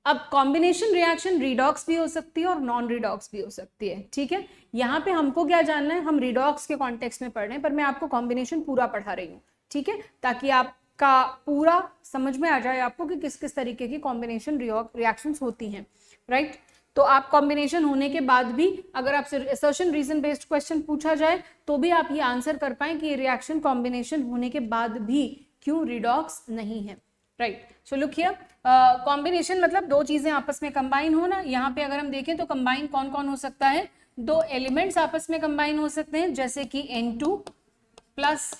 अब कॉम्बिनेशन रिएक्शन रिडॉक्स भी हो सकती है और नॉन रिडॉक्स भी हो सकती है। ठीक है, यहाँ पे हमको क्या जानना है, हम रिडॉक्स के कॉन्टेक्स्ट में पढ़ रहे हैं, पर मैं आपको कॉम्बिनेशन पूरा पढ़ा रही हूँ। ठीक है, ताकि आपका पूरा समझ में आ जाए आपको कि किस किस तरीके की कॉम्बिनेशन रिएक्शंस होती हैं। राइट, तो आप कॉम्बिनेशन होने के बाद भी अगर आपसे असर्शन रीजन बेस्ड क्वेश्चन पूछा जाए तो भी आप ये आंसर कर पाएं कि ये रिएक्शन कॉम्बिनेशन होने के बाद भी क्यों रिडॉक्स नहीं है। Right, so look here, combination मतलब दो चीजें आपस में कंबाइन होना। यहाँ पे अगर हम देखें तो कंबाइन कौन कौन हो सकता है, दो एलिमेंट्स आपस में कंबाइन हो सकते हैं, जैसे कि N2 plus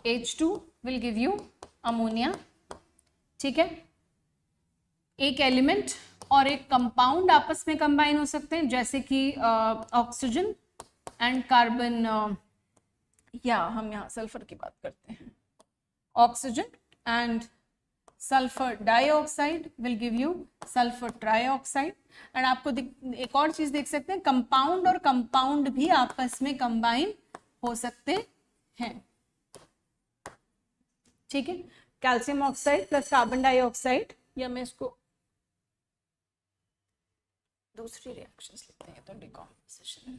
H2 will give you ammonia. ठीक है, एक एलिमेंट और एक कंपाउंड आपस में कंबाइन हो सकते हैं, जैसे कि ऑक्सीजन एंड कार्बन, या हम यहाँ सल्फर की बात करते हैं, oxygen and sulphur dioxide will give you sulphur trioxide. And आपको एक और चीज देख सकते हैं, कंपाउंड और कंपाउंड भी आपस में कंबाइन हो सकते हैं। ठीक है, calcium oxide plus carbon dioxide, या मैं इसको दूसरी रिएक्शंस लिखते हैं तो decomposition.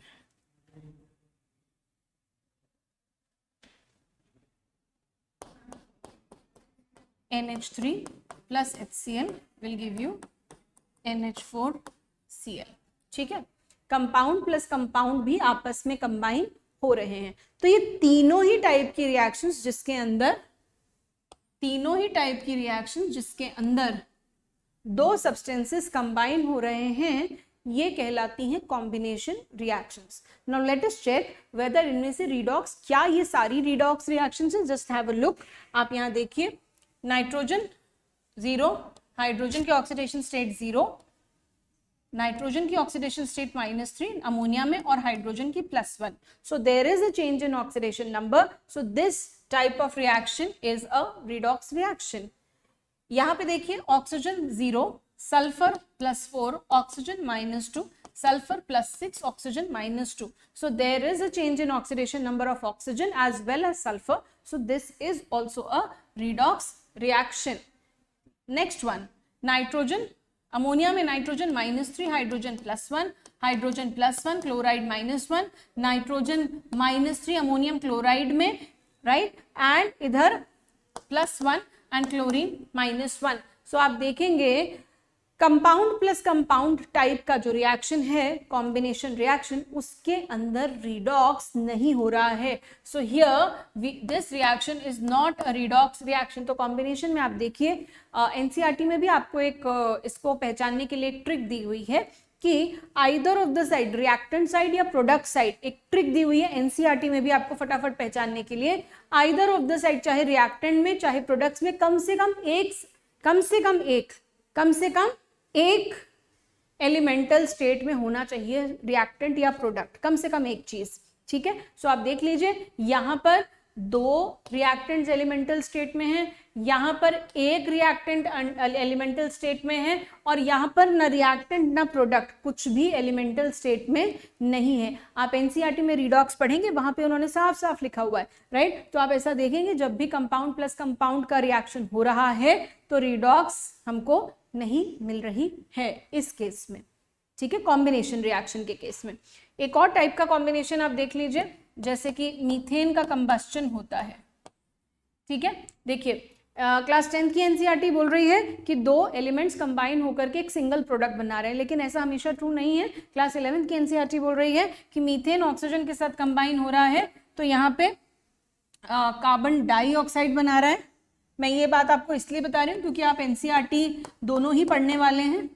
NH3 plus HCl will give you NH4Cl। ठीक है, कंपाउंड प्लस कंपाउंड भी आपस में कंबाइन हो रहे हैं। तो ये तीनों ही टाइप की रिएक्शंस जिसके अंदर दो सब्सटेंसेस कंबाइन हो रहे हैं, ये कहलाती हैं combination reactions. Now let us check whether इनमें से रिडॉक्स, क्या ये सारी रिडॉक्स रिएक्शंस हैं? Just have a look. आप यहाँ देखिए, नाइट्रोजन 0, हाइड्रोजन की ऑक्सीडेशन स्टेट 0, नाइट्रोजन की ऑक्सीडेशन स्टेट -3 अमोनिया में, और हाइड्रोजन की +1। So there is a change in oxidation number, so this type of reaction is a redox reaction. यहाँ पे देखिए, oxygen 0, sulphur +4, oxygen -2, sulfur +6, oxygen -2. So there is a change in oxidation number of oxygen as well as sulfur. So this is also a redox reaction. Next one, nitrogen, ammonia में nitrogen -3, hydrogen +1, hydrogen +1, chloride -1, nitrogen -3 ammonium chloride में, right, and इधर +1 and chlorine -1. So आप देखेंगे कंपाउंड प्लस कंपाउंड टाइप का जो रिएक्शन है, कॉम्बिनेशन रिएक्शन, उसके अंदर रिडॉक्स नहीं हो रहा है। So here this reaction is not a redox reaction. तो कॉम्बिनेशन में आप देखिए, एनसीईआरटी में भी आपको एक इसको पहचानने के लिए एक ट्रिक दी हुई है कि either of the side, reactant side या प्रोडक्ट साइड, एक ट्रिक दी हुई है एनसीईआरटी में भी आपको फटाफट पहचानने के लिए। आइदर ऑफ द साइड, चाहे रिएक्टेंट में चाहे प्रोडक्ट्स में, कम से कम एक एलिमेंटल स्टेट में होना चाहिए रिएक्टेंट या प्रोडक्ट, कम से कम एक चीज। ठीक है, सो आप देख लीजिए, यहां पर दो रिएक्टेंट्स एलिमेंटल स्टेट में हैं, यहां पर एक रिएक्टेंट एलिमेंटल स्टेट में है, और यहां पर ना रिएक्टेंट ना प्रोडक्ट, कुछ भी एलिमेंटल स्टेट में नहीं है। आप एनसीईआरटी में रिडॉक्स पढ़ेंगे, वहां पे उन्होंने साफ साफ लिखा हुआ है, राइट। तो आप ऐसा देखेंगे, जब भी कंपाउंड प्लस कंपाउंड का रिएक्शन हो रहा है तो रिडॉक्स हमको नहीं मिल रही है इस केस में। ठीक है, कॉम्बिनेशन रिएक्शन के केस में। एक और टाइप का कॉम्बिनेशन आप देख लीजिए, जैसे कि मीथेन का कंबस्टन होता है। ठीक है, देखिए, क्लास 10 की एनसीईआरटी बोल रही है कि दो एलिमेंट्स कंबाइन होकर के एक सिंगल प्रोडक्ट बना रहे हैं, लेकिन ऐसा हमेशा ट्रू नहीं है। क्लास 11 की एनसीईआरटी बोल रही है कि मीथेन ऑक्सीजन के साथ कंबाइन हो रहा है, तो यहाँ पे कार्बन डाइऑक्साइड बना रहा है। मैं ये बात आपको इसलिए बता रही हूँ क्योंकि आप एनसीईआरटी दोनों ही पढ़ने वाले हैं,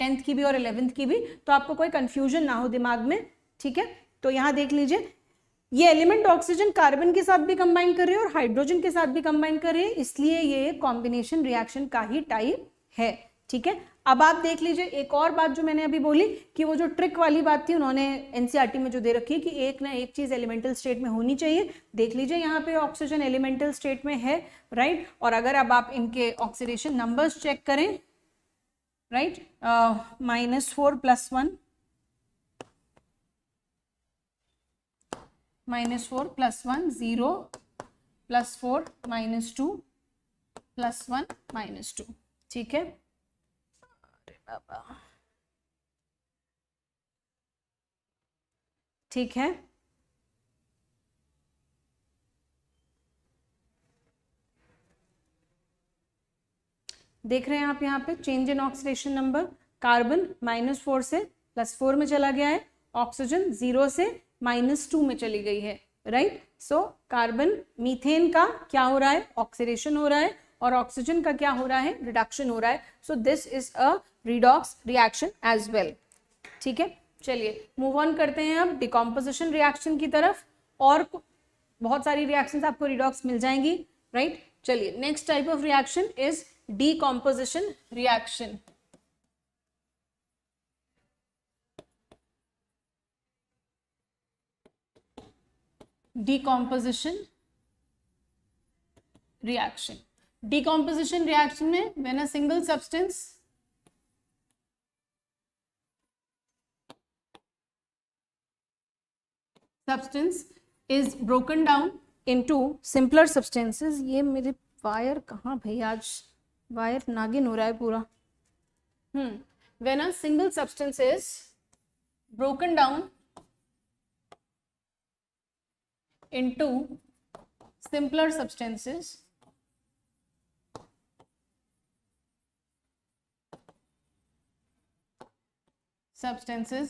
10th की भी और 11th की भी, तो आपको कोई कंफ्यूजन ना हो दिमाग में। ठीक है, तो यहाँ देख लीजिए, ये एलिमेंट ऑक्सीजन कार्बन के साथ भी कंबाइन कर रहे हैं और हाइड्रोजन के साथ भी कंबाइन कर रहे हैं, इसलिए ये कॉम्बिनेशन रिएक्शन का ही टाइप है। ठीक है, अब आप देख लीजिए एक और बात जो मैंने अभी बोली कि वो जो ट्रिक वाली बात थी उन्होंने एनसीईआरटी में जो दे रखी है कि एक ना एक चीज एलिमेंटल स्टेट में होनी चाहिए। देख लीजिए यहाँ पे ऑक्सीजन एलिमेंटल स्टेट में है, राइट। और अगर अब आप इनके ऑक्सीडेशन नंबर्स चेक करें, राइट, -4 + 1, -4 + 1 0 + 4 -2 + 1 -2, ठीक है। अरे बाबा, ठीक है, देख रहे हैं आप यहाँ पे change in oxidation number, carbon -4 से +4 में चला गया है, ऑक्सीजन 0 से -2 में चली गई है, राइट। सो कार्बन मीथेन का क्या हो रहा है, ऑक्सीडेशन हो रहा है, और ऑक्सीजन का क्या हो रहा है, रिडक्शन हो रहा है। So this is a redox reaction as well. ठीक है, चलिए मूव ऑन करते हैं अब डिकॉम्पोजिशन रिएक्शन की तरफ, और बहुत सारी रिएक्शंस आपको रिडॉक्स मिल जाएंगी, राइट। चलिए next type of reaction is decomposition reaction. Decomposition reaction. Decomposition reaction में when a single substance is broken down into simpler substances. ये मेरे वायर कहाँ भाई, आज वायर नागिन हो रहा है पूरा। When a single substance is broken down into simpler substances,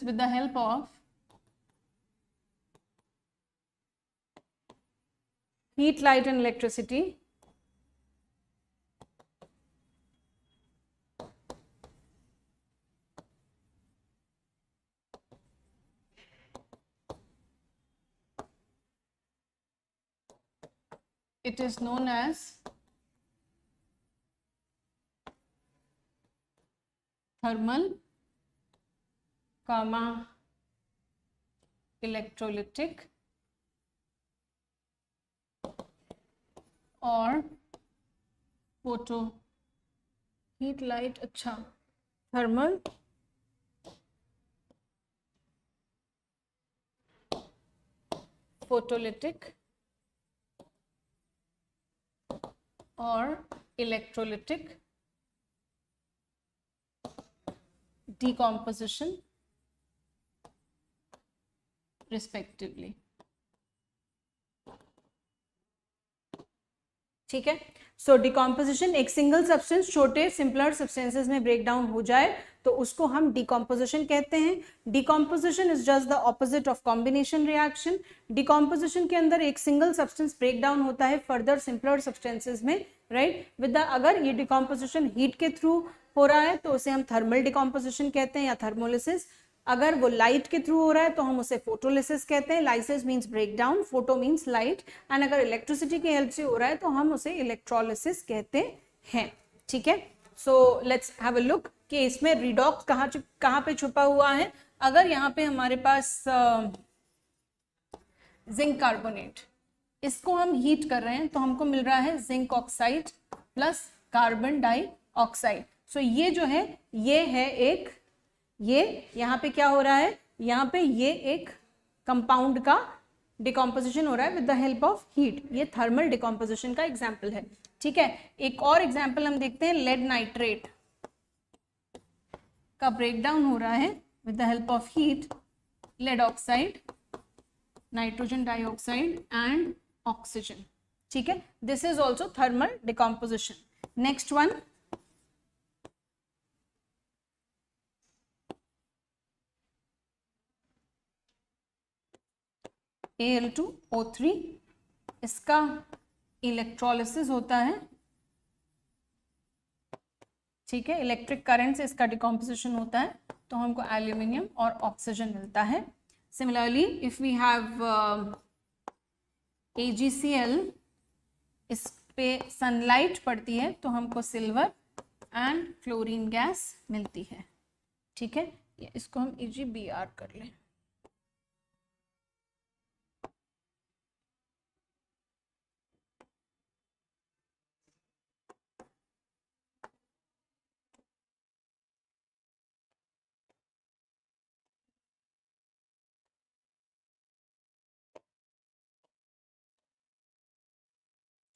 with the help of heat, light and electricity, it is known as thermal, electrolytic और फोटो हीट लाइट, अच्छा थर्मल, फोटोलिटिक और इलेक्ट्रोलिटिक decomposition respectively. ठीक है, सो डिकॉम्पोजिशन, एक सिंगल सब्सटेंस छोटे सिंपलर सब्सटेंसेस में ब्रेक डाउन हो जाए तो उसको हम डिकॉम्पोजिशन कहते हैं। Decomposition is just the opposite of combination reaction. Decomposition के अंदर एक सिंगल सब्सटेंस ब्रेक डाउन होता है फर्दर सिंपलर सब्सटेंसेस में, राइट, विद द, अगर ये डिकॉम्पोजिशन हीट के थ्रू हो रहा है तो उसे हम थर्मल डिकॉम्पोजिशन कहते हैं या थर्मोलिसिस। अगर वो लाइट के थ्रू हो रहा है तो हम उसे फोटोलिसिस कहते हैं। Lysis means break down, photo means light, and अगर इलेक्ट्रिसिटी की हेल्प से हो रहा है तो हम उसे इलेक्ट्रोलिसिस कहते हैं। ठीक है, so let's have a look कि इसमें रिडॉक्स कहाँ पे छुपा हुआ है। अगर यहाँ पे हमारे पास जिंक कार्बोनेट, इसको हम हीट कर रहे हैं तो हमको मिल रहा है zinc oxide plus carbon dioxide. So ये जो है ये है एक, ये यहाँ पे क्या हो रहा है, यहाँ पे ये एक कंपाउंड का डिकॉम्पोजिशन हो रहा है with the help of heat. ये थर्मल डिकॉम्पोजिशन का एग्जाम्पल है। ठीक है, एक और एग्जाम्पल हम देखते हैं, लेड नाइट्रेट का ब्रेकडाउन हो रहा है with the help of heat, lead oxide, nitrogen dioxide and oxygen. ठीक है, this is also thermal decomposition. Next one, Al2O3, इसका इलेक्ट्रोलिसिस होता है। ठीक है, इलेक्ट्रिक करंट से इसका डिकॉम्पोजिशन होता है तो हमको एल्यूमिनियम और ऑक्सीजन मिलता है। Similarly if we have AgCl, इस पे सनलाइट पड़ती है तो हमको सिल्वर एंड क्लोरीन गैस मिलती है। ठीक है, इसको हम EgBr कर लें।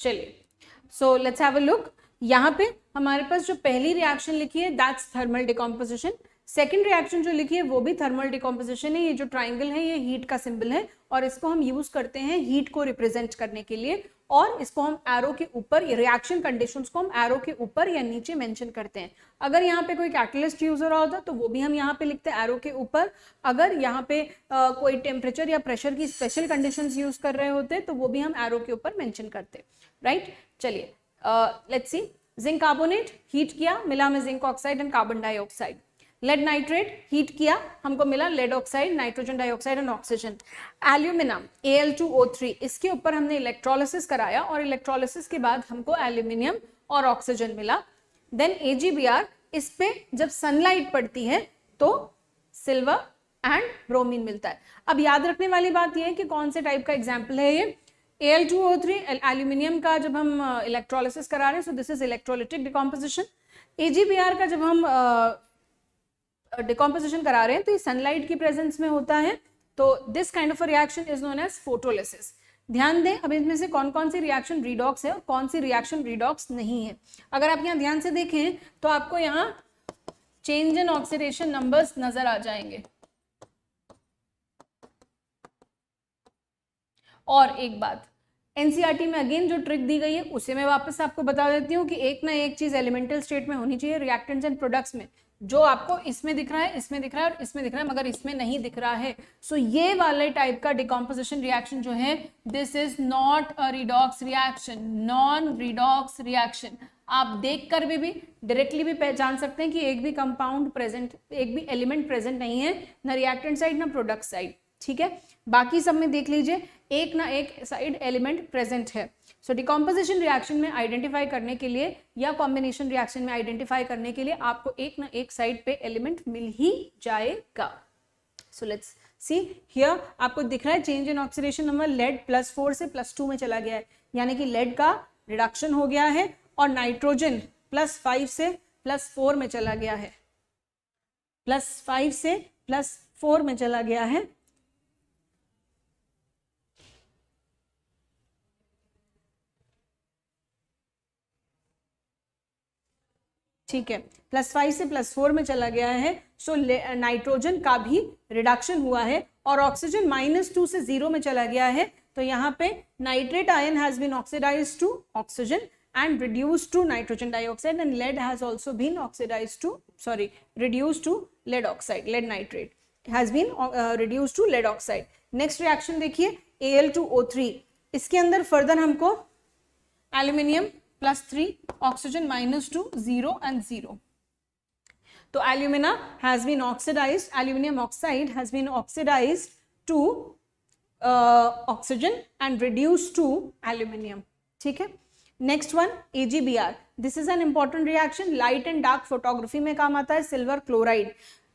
चलिए, so let's have a look. यहाँ पे हमारे पास जो पहली रिएक्शन लिखी है that's thermal decomposition. Second reaction जो लिखी है वो भी थर्मल डिकम्पोजिशन है। ये जो ट्राइंगल है ये हीट का सिंबल है और इसको हम यूज करते हैं हीट को रिप्रेजेंट करने के लिए, और इसको हम एरो के ऊपर, रिएक्शन कंडीशंस को हम एरो के ऊपर या नीचे मेंशन करते हैं। अगर यहाँ पे कोई कैटलिस्ट यूज हो रहा होता तो वो भी हम यहाँ पे लिखते हैं एरो के ऊपर। अगर यहाँ पे कोई टेम्परेचर या प्रेशर की स्पेशल कंडीशंस यूज कर रहे होते तो वो भी हम एरो के ऊपर मेंशन करते, राइट। चलिए, let's see. Zinc carbonate heat किया, मिला हमें zinc oxide and carbon dioxide. Lead nitrate heat किया, हमको मिला lead oxide, nitrogen dioxide and oxygen. Aluminium Al2O3, इसके ऊपर हमने इलेक्ट्रोलिसिस कराया और इलेक्ट्रोलिसिस के बाद हमको एल्यूमिनियम और ऑक्सीजन मिला। देन AgBr, इस पे जब सनलाइट पड़ती है तो सिल्वर एंड ब्रोमीन मिलता है। अब याद रखने वाली बात यह है कि कौन से टाइप का एग्जाम्पल है ये। Al2O3 एल्यूमिनियम का जब हम इलेक्ट्रोलिसिस करा रहे हैं, सो this is electrolytic decomposition. AgBr का जब हम डिकम्पोजिशन करा रहे हैं तो ये सनलाइट की प्रेजेंस में होता है, तो this kind of a reaction is known as photolysis. ध्यान दें, अब इसमें से कौन कौन सी रिएक्शन रिडॉक्स है और कौन सी रिएक्शन रिडॉक्स नहीं है। अगर आप यहाँ ध्यान से देखें तो आपको यहाँ चेंज इन ऑक्सीडेशन नंबर्स नजर आ जाएंगे। और एक बात, एनसीईआरटी में अगेन जो ट्रिक दी गई है उसे मैं वापस आपको बता देती हूँ कि एक ना एक चीज एलिमेंटल स्टेट में होनी चाहिए रिएक्टेंट्स एंड प्रोडक्ट्स में। जो आपको इसमें दिख रहा है, इसमें दिख रहा है और इसमें दिख रहा है, मगर इसमें नहीं दिख रहा है। सो ये वाले टाइप का डिकम्पोजिशन रिएक्शन जो है, this is not a redox reaction, non redox reaction. आप देखकर भी डायरेक्टली भी पहचान सकते हैं कि एक भी कंपाउंड प्रेजेंट, एक भी एलिमेंट प्रेजेंट नहीं है, ना रिएक्टेंट साइड ना प्रोडक्ट साइड। ठीक है, बाकी सब में देख लीजिए एक ना एक साइड एलिमेंट प्रेजेंट है। सो डिकम्पोजिशन रिएक्शन में आइडेंटिफाई करने के लिए या कॉम्बिनेशन रिएक्शन में आइडेंटिफाई करने के लिए आपको एक ना एक साइड पे एलिमेंट मिल ही जाएगा। सो लेट्स सी हियर, आपको दिख रहा है change in oxidation number, lead +4 से +2 में चला गया है, यानी कि लेड का रिडक्शन हो गया है, और नाइट्रोजन +5 से +4 में चला गया है, +5 से +4 में चला गया है। ठीक है, +5 से +4 में चला गया है। सो नाइट्रोजन का भी रिडक्शन हुआ है और ऑक्सीजन -2 से 0 में चला गया है। तो यहाँ पे nitrate ion has been oxidized to oxygen and reduced to nitrogen dioxide, and lead has also been oxidized to, sorry, reduced to lead oxide, lead nitrate has been reduced to lead oxide. Next reaction देखिए Al2O3, इसके अंदर फर्दर हमको एल्यूमिनियम +3, ऑक्सीजन -2, 0 and 0. तो alumina has been oxidized, aluminium oxide has been oxidized to oxygen and reduced to aluminium. ठीक है, next one AgBr, this is an important reaction, light and dark photography में काम आता है। सिल्वर क्लोराइड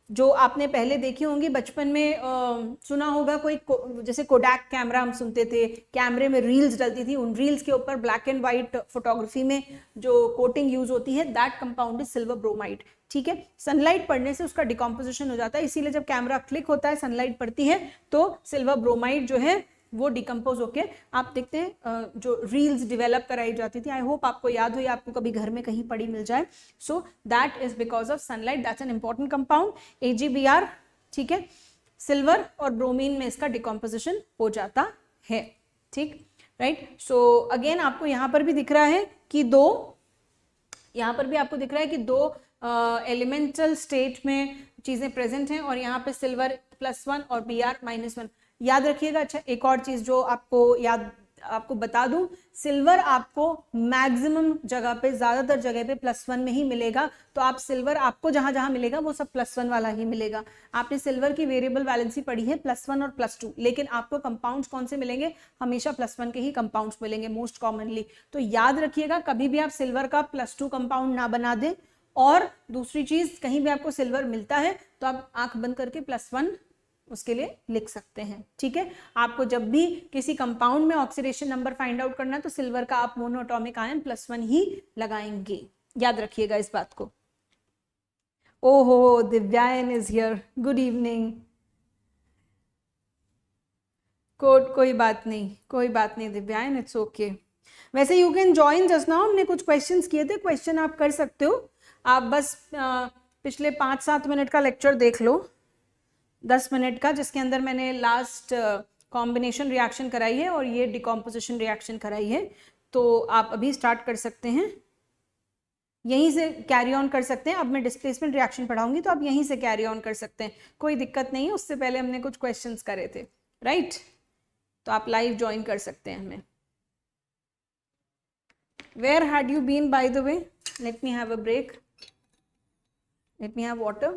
जो आपने पहले देखी होंगी बचपन में, सुना होगा कोई जैसे कोडैक कैमरा हम सुनते थे, कैमरे में रील्स डलती थी, उन रील्स के ऊपर ब्लैक एंड व्हाइट फोटोग्राफी में जो कोटिंग यूज होती है, that compound is silver bromide. ठीक है, सनलाइट पड़ने से उसका डिकम्पोजिशन हो जाता है, इसीलिए जब कैमरा क्लिक होता है, सनलाइट पड़ती है तो सिल्वर ब्रोमाइड जो है वो डिकम्पोज होके आप देखते हैं जो रील्स डेवलप कराई जाती थी, आई होप आपको याद हो या आपको कभी घर में कहीं पड़ी मिल जाए। So that is because of sunlight, that's an important compound AgBr। ठीक है, सिल्वर और ब्रोमीन में इसका डिकम्पोजिशन हो जाता है। ठीक, राइट। सो अगेन आपको यहाँ पर भी दिख रहा है कि दो, यहाँ पर भी आपको दिख रहा है कि दो एलिमेंटल स्टेट में चीजें प्रेजेंट हैं और यहाँ पे सिल्वर +1 और Br -1। याद रखिएगा। अच्छा, एक और चीज जो आपको याद आपको बता दूं, सिल्वर आपको मैक्सिमम जगह पे, ज्यादातर जगह पे +1 में ही मिलेगा। तो आप सिल्वर आपको जहां जहां मिलेगा वो सब +1 वाला ही मिलेगा। आपने सिल्वर की वेरिएबल वैलेंसी पढ़ी है +1 और +2, लेकिन आपको कंपाउंड्स कौन से मिलेंगे? हमेशा +1 के ही कंपाउंड्स मिलेंगे मोस्ट कॉमनली। तो याद रखिएगा कभी भी आप सिल्वर का +2 कंपाउंड ना बना दें। और दूसरी चीज, कहीं भी आपको सिल्वर मिलता है तो आप आंख बंद करके +1 उसके लिए लिख सकते हैं। ठीक है, आपको जब भी किसी कंपाउंड में ऑक्सीडेशन नंबर फाइंड आउट करना है तो सिल्वर का आप मोनोएटॉमिक आयन +1 ही लगाएंगे। याद रखिएगा इस बात को। ओहो, दिव्यायन इज हियर, गुड इवनिंग। कोई बात नहीं, कोई बात नहीं दिव्यायन, इट्स ओके। वैसे you can join, just now हमने कुछ क्वेश्चंस किए थे, क्वेश्चन आप कर सकते हो। आप बस पिछले 5-7 मिनट का लेक्चर देख लो, 10 मिनट का, जिसके अंदर मैंने लास्ट कॉम्बिनेशन रिएक्शन कराई है और ये डिकॉम्पोजिशन रिएक्शन कराई है। तो आप अभी स्टार्ट कर सकते हैं, यहीं से कैरी ऑन कर सकते हैं। अब मैं डिस्प्लेसमेंट रिएक्शन पढ़ाऊंगी तो आप यहीं से कैरी ऑन कर सकते हैं, कोई दिक्कत नहीं है। उससे पहले हमने कुछ क्वेश्चंस करे थे, राइट? तो आप लाइव ज्वाइन कर सकते हैं हमें। Where had you been, by the way? Let me have a break. Let me have water.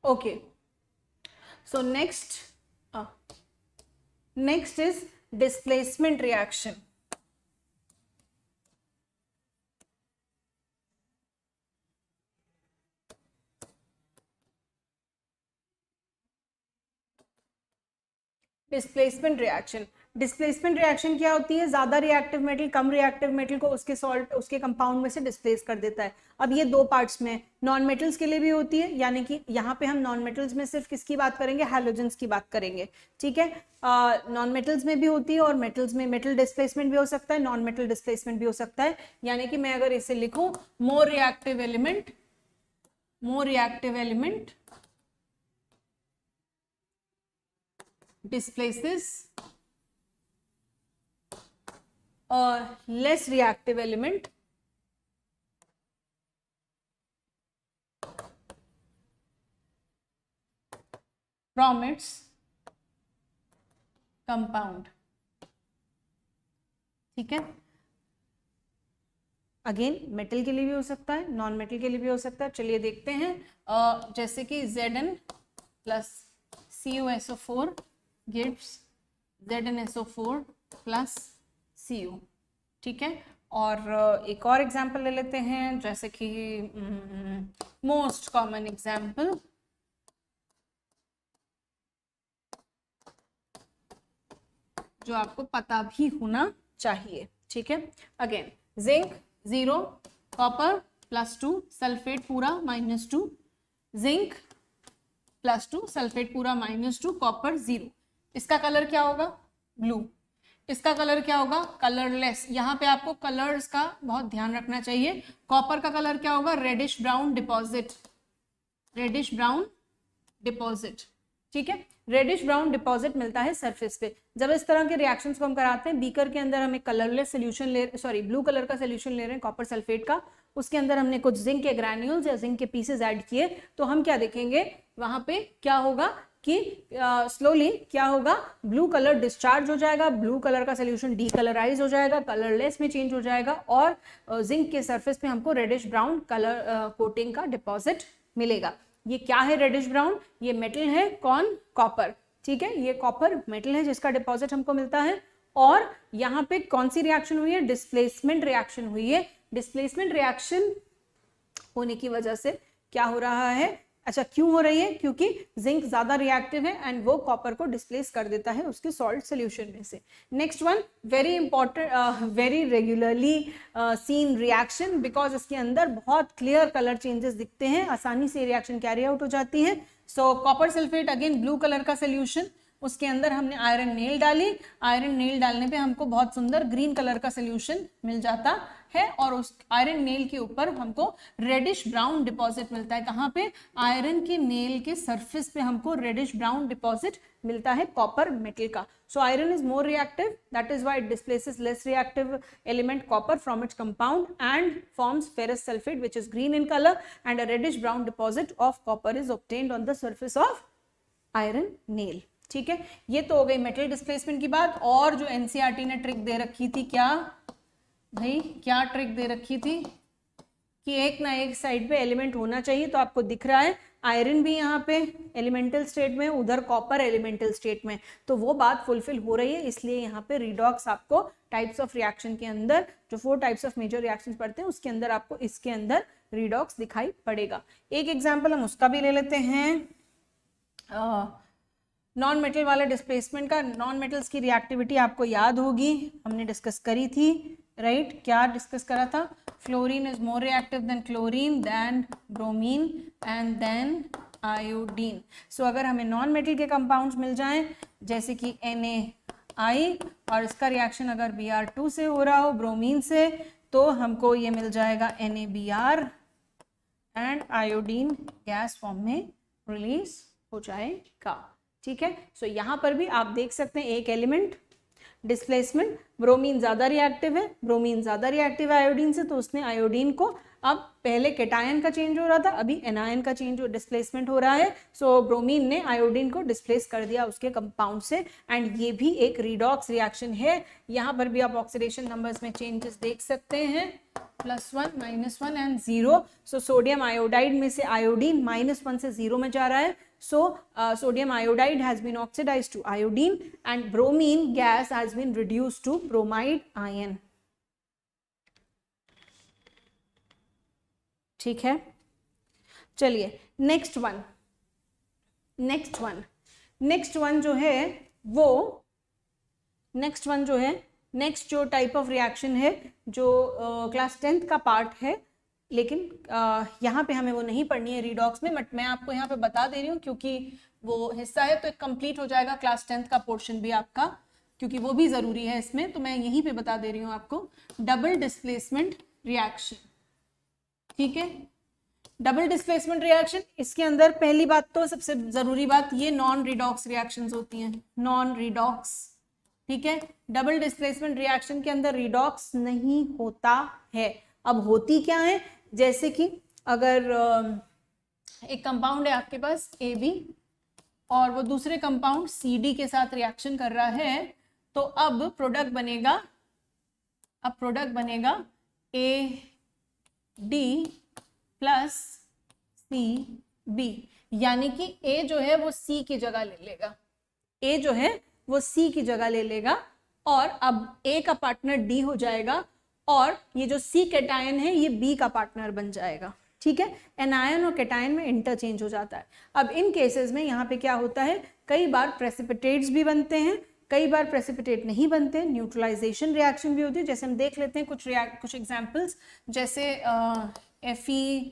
Okay. So next is displacement reaction. Displacement reaction क्या होती है? ज्यादा रिएक्टिव मेटल कम रिएक्टिव मेटल को उसके कंपाउंड में से डिस्प्लेस कर देता है। अब ये दो पार्ट्स में, नॉन मेटल्स के लिए भी होती है, यानी कि यहाँ पे हम नॉन मेटल्स में सिर्फ किसकी बात करेंगे? हैलोजेंस की बात करेंगे। ठीक है, नॉन मेटल्स में भी होती है और मेटल्स में मेटल डिस्प्लेसमेंट भी हो सकता है, नॉन मेटल डिस्प्लेसमेंट भी हो सकता है। यानी कि मैं अगर इसे लिखूं, more reactive element displaces a less reactive element from its compound। ठीक है, अगेन मेटल के लिए भी हो सकता है, नॉन मेटल के लिए भी हो सकता है। चलिए देखते हैं, जैसे कि Zn plus CuSO4 gives ZnSO4 plus Cu। ठीक है, और एक और एग्जाम्पल ले लेते हैं, जैसे कि मोस्ट कॉमन एग्जाम्पल, जो आपको पता भी होना चाहिए। ठीक है, अगेन जिंक 0, कॉपर +2, सल्फेट पूरा -2, जिंक +2, सल्फेट पूरा -2, कॉपर 0। इसका कलर क्या होगा? ब्लू। इसका कलर क्या होगा? कलरलेस। यहाँ पे आपको कलर्स का बहुत ध्यान रखना चाहिए। कॉपर का कलर क्या होगा? Reddish brown deposit. ठीक है, रेडिश ब्राउन डिपॉजिट मिलता है सरफेस पे। जब इस तरह के रिएक्शंस को हम कराते हैं, बीकर के अंदर हमें कलरलेस सोल्यूशन ब्लू कलर का सोल्यूशन ले रहे हैं कॉपर सल्फेट का, उसके अंदर हमने कुछ जिंक के ग्रैन्यूल्स या जिंक के पीसेस ऐड किए, तो हम क्या देखेंगे वहां पे? क्या होगा कि स्लोली क्या होगा? ब्लू कलर डिस्चार्ज हो जाएगा, ब्लू कलर का सोल्यूशन डीकलराइज हो जाएगा, कलरलेस में चेंज हो जाएगा, और जिंक के सरफेस पे हमको रेडिश ब्राउन कलर कोटिंग का डिपॉजिट मिलेगा। ये क्या है रेडिश ब्राउन? ये मेटल है, कौन? कॉपर। ठीक है, ये कॉपर मेटल है जिसका डिपॉजिट हमको मिलता है। और यहाँ पे कौन सी रिएक्शन हुई है? डिस्प्लेसमेंट रिएक्शन हुई है। डिस्प्लेसमेंट रिएक्शन होने की वजह से क्या हो रहा है? अच्छा, क्यों हो रही है? क्योंकि जिंक ज्यादा रिएक्टिव है एंड वो कॉपर को डिस्प्लेस कर देता है उसके सॉल्ट सोल्यूशन में से। Next one, very important, very regularly seen reaction, because इसके अंदर बहुत क्लियर कलर चेंजेस दिखते हैं, आसानी से रिएक्शन कैरी आउट हो जाती है। सो copper sulphate again blue colour का सोल्यूशन, उसके अंदर हमने आयरन नेल डाली, आयरन नेल डालने पे हमको बहुत सुंदर ग्रीन कलर का सोल्यूशन मिल जाता है और उस आयरन नेल के ऊपर हमको रेडिश ब्राउन डिपॉजिट मिलता है। कहाँ पे? आयरन के नेल के सरफेस पे हमको रेडिश ब्राउन डिपॉजिट मिलता है कॉपर मेटल का। So iron is more reactive, that is why it displaces less reactive element copper from its compound and forms ferrous sulphate which is green in colour and a reddish brown deposit of copper is obtained on the surface of iron nail. ठीक है, ये तो हो गई मेटल डिस्प्लेसमेंट की बात। और जो एनसीईआरटी ने ट्रिक दे रखी थी, क्या भाई, क्या ट्रिक दे रखी थी कि एक ना एक साइड पे एलिमेंट होना चाहिए। तो आपको दिख रहा है आयरन भी यहाँ पे एलिमेंटल स्टेट में, उधर कॉपर एलिमेंटल स्टेट में, तो वो बात फुलफिल हो रही है। इसलिए यहाँ पे रिडॉक्स आपको टाइप्स ऑफ रिएक्शन के अंदर, जो 4 टाइप्स ऑफ मेजर रिएक्शंस पढ़ते हैं उसके अंदर आपको इसके अंदर रिडॉक्स दिखाई पड़ेगा। एक एग्जाम्पल हम उसका भी ले लेते हैं, नॉन मेटल वाले डिस्प्लेसमेंट का। नॉन मेटल्स की रिएक्टिविटी आपको याद होगी, हमने डिस्कस करी थी, राइट? क्या डिस्कस करा था? Fluorine is more reactive than chlorine, then bromine and then iodine. So अगर हमें नॉन मेटल के कंपाउंड्स मिल जाएं जैसे कि NaI और इसका रिएक्शन अगर Br2 से हो रहा हो, ब्रोमीन से, तो हमको ये मिल जाएगा NaBr and iodine gas form में रिलीज हो जाएगा। ठीक है, सो यहाँ पर भी आप देख सकते हैं एक एलिमेंट डिस्प्लेसमेंट, ब्रोमीन ज्यादा रिएक्टिव है, ब्रोमीन ज्यादा रिएक्टिव है आयोडीन से, तो उसने आयोडीन को, अब पहले केटायन का चेंज हो रहा था, अभी एनायन का चेंज डिस्प्लेसमेंट हो रहा है। सो ब्रोमीन ने आयोडीन को डिस्प्लेस कर दिया उसके कंपाउंड से, एंड ये भी एक रिडॉक्स रिएक्शन है। यहाँ पर भी आप ऑक्सीडेशन नंबर्स में चेंजेस देख सकते हैं, +1, -1 एंड 0। सो सोडियम आयोडाइड में से आयोडीन -1 से 0 में जा रहा है। So sodium iodide has been oxidized to iodine and bromine gas has been reduced to bromide ion. ठीक है, चलिए नेक्स्ट वन जो है वो नेक्स्ट जो टाइप ऑफ रिएक्शन है जो क्लास 10th का पार्ट है, लेकिन यहाँ पे हमें वो नहीं पढ़नी है रिडॉक्स में, बट मैं आपको यहाँ पे बता दे रही हूँ क्योंकि वो हिस्सा है तो कंप्लीट हो जाएगा क्लास 10th का पोर्शन भी आपका, क्योंकि वो भी ज़रूरी है इसमें, तो मैं यहीं पे बता दे रही हूँ आपको। डबल डिस्प्लेसमेंट रिएक्शन, ठीक है, डबल डिस्प्लेसमेंट रिएक्शन, इसके अंदर पहली बात तो सबसे ज़रूरी बात, ये नॉन रिडॉक्स रिएक्शंस होती हैं, नॉन रिडॉक्स। ठीक है, डबल डिस्प्लेसमेंट रिएक्शन के अंदर रिडॉक्स नहीं होता है। अब होती क्या है, जैसे कि अगर एक कंपाउंड है आपके पास AB और वो दूसरे कंपाउंड CD के साथ रिएक्शन कर रहा है, तो अब प्रोडक्ट बनेगा AD प्लस CB, यानी कि A जो है वो C की जगह ले लेगा, और अब A का पार्टनर D हो जाएगा और ये जो C कैटायन है ये B का पार्टनर बन जाएगा। ठीक है, एनायन और कैटायन में इंटरचेंज हो जाता है। अब इन केसेस में यहाँ पे क्या होता है, कई बार प्रेसिपिटेट्स भी बनते हैं, कई बार प्रेसिपिटेट नहीं बनते, न्यूट्रलाइजेशन रिएक्शन भी होती है। जैसे हम देख लेते हैं कुछ एग्जांपल्स, जैसे Fe,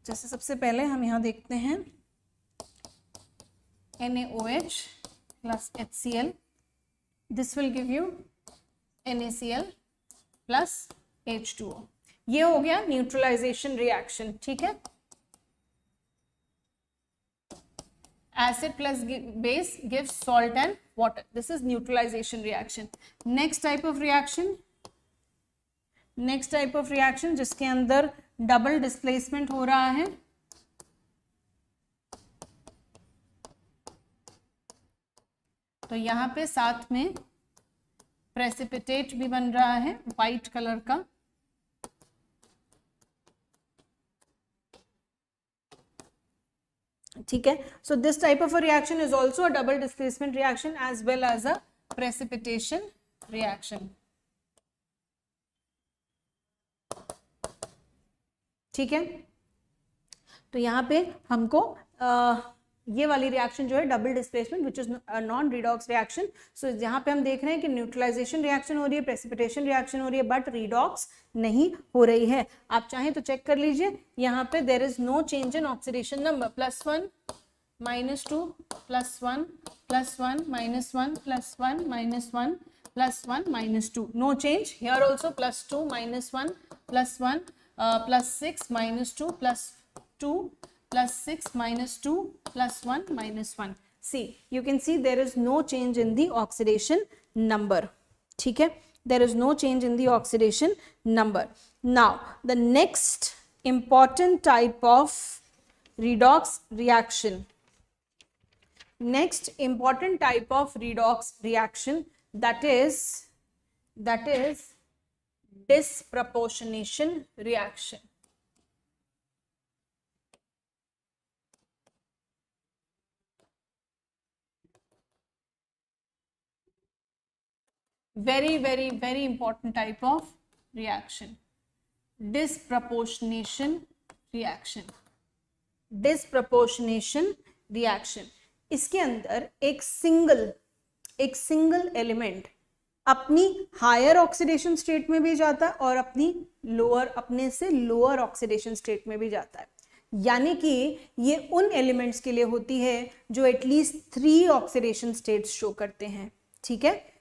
जैसे सबसे पहले हम यहाँ देखते हैं NaOH plus HCl, this will give you NaCl plus H2O। ये हो गया न्यूट्रलाइजेशन रिएक्शन। ठीक है, acid plus base gives salt and water, this is neutralization reaction। next type of reaction जिसके अंदर डबल डिस्प्लेसमेंट हो रहा है, तो यहाँ पे साथ में प्रेसिपिटेट भी बन रहा है वाइट कलर का। ठीक है, so this type of a reaction is also a double displacement reaction as well as a precipitation reaction. ठीक है, तो यहाँ पे हमको ये वाली रिएक्शन जो है double displacement which is non redox reaction. So यहाँ पे हम देख रहे हैं कि न्यूट्रलाइजेशन रिएक्शन हो रही है, प्रेसिपिटेशन रिएक्शन हो रही है, बट रिडॉक्स नहीं हो रही है। आप चाहें तो चेक कर लीजिए, यहाँ पे there is no change in oxidation number, +1 -2 +1 +1 -1 +1 -1 +1 -2. No change here also. +2 -1 +1 +6 -2 +2 +6 -2 +1 -1. See, you can see there is no change in the oxidation number. ठीक है, there is no change in the oxidation number. Now the next important type of redox reaction, next important type of redox reaction, that is disproportionation reaction. Very important type of reaction, disproportionation reaction. Disproportionation reaction, इसके अंदर एक सिंगल एलिमेंट अपनी हायर ऑक्सीडेशन स्टेट में भी जाता है और अपने से लोअर ऑक्सीडेशन स्टेट में भी जाता है. यानी कि ये उन एलिमेंट्स के लिए होती है जो एटलीस्ट 3 ऑक्सीडेशन स्टेट्स शो करते हैं. ठीक है,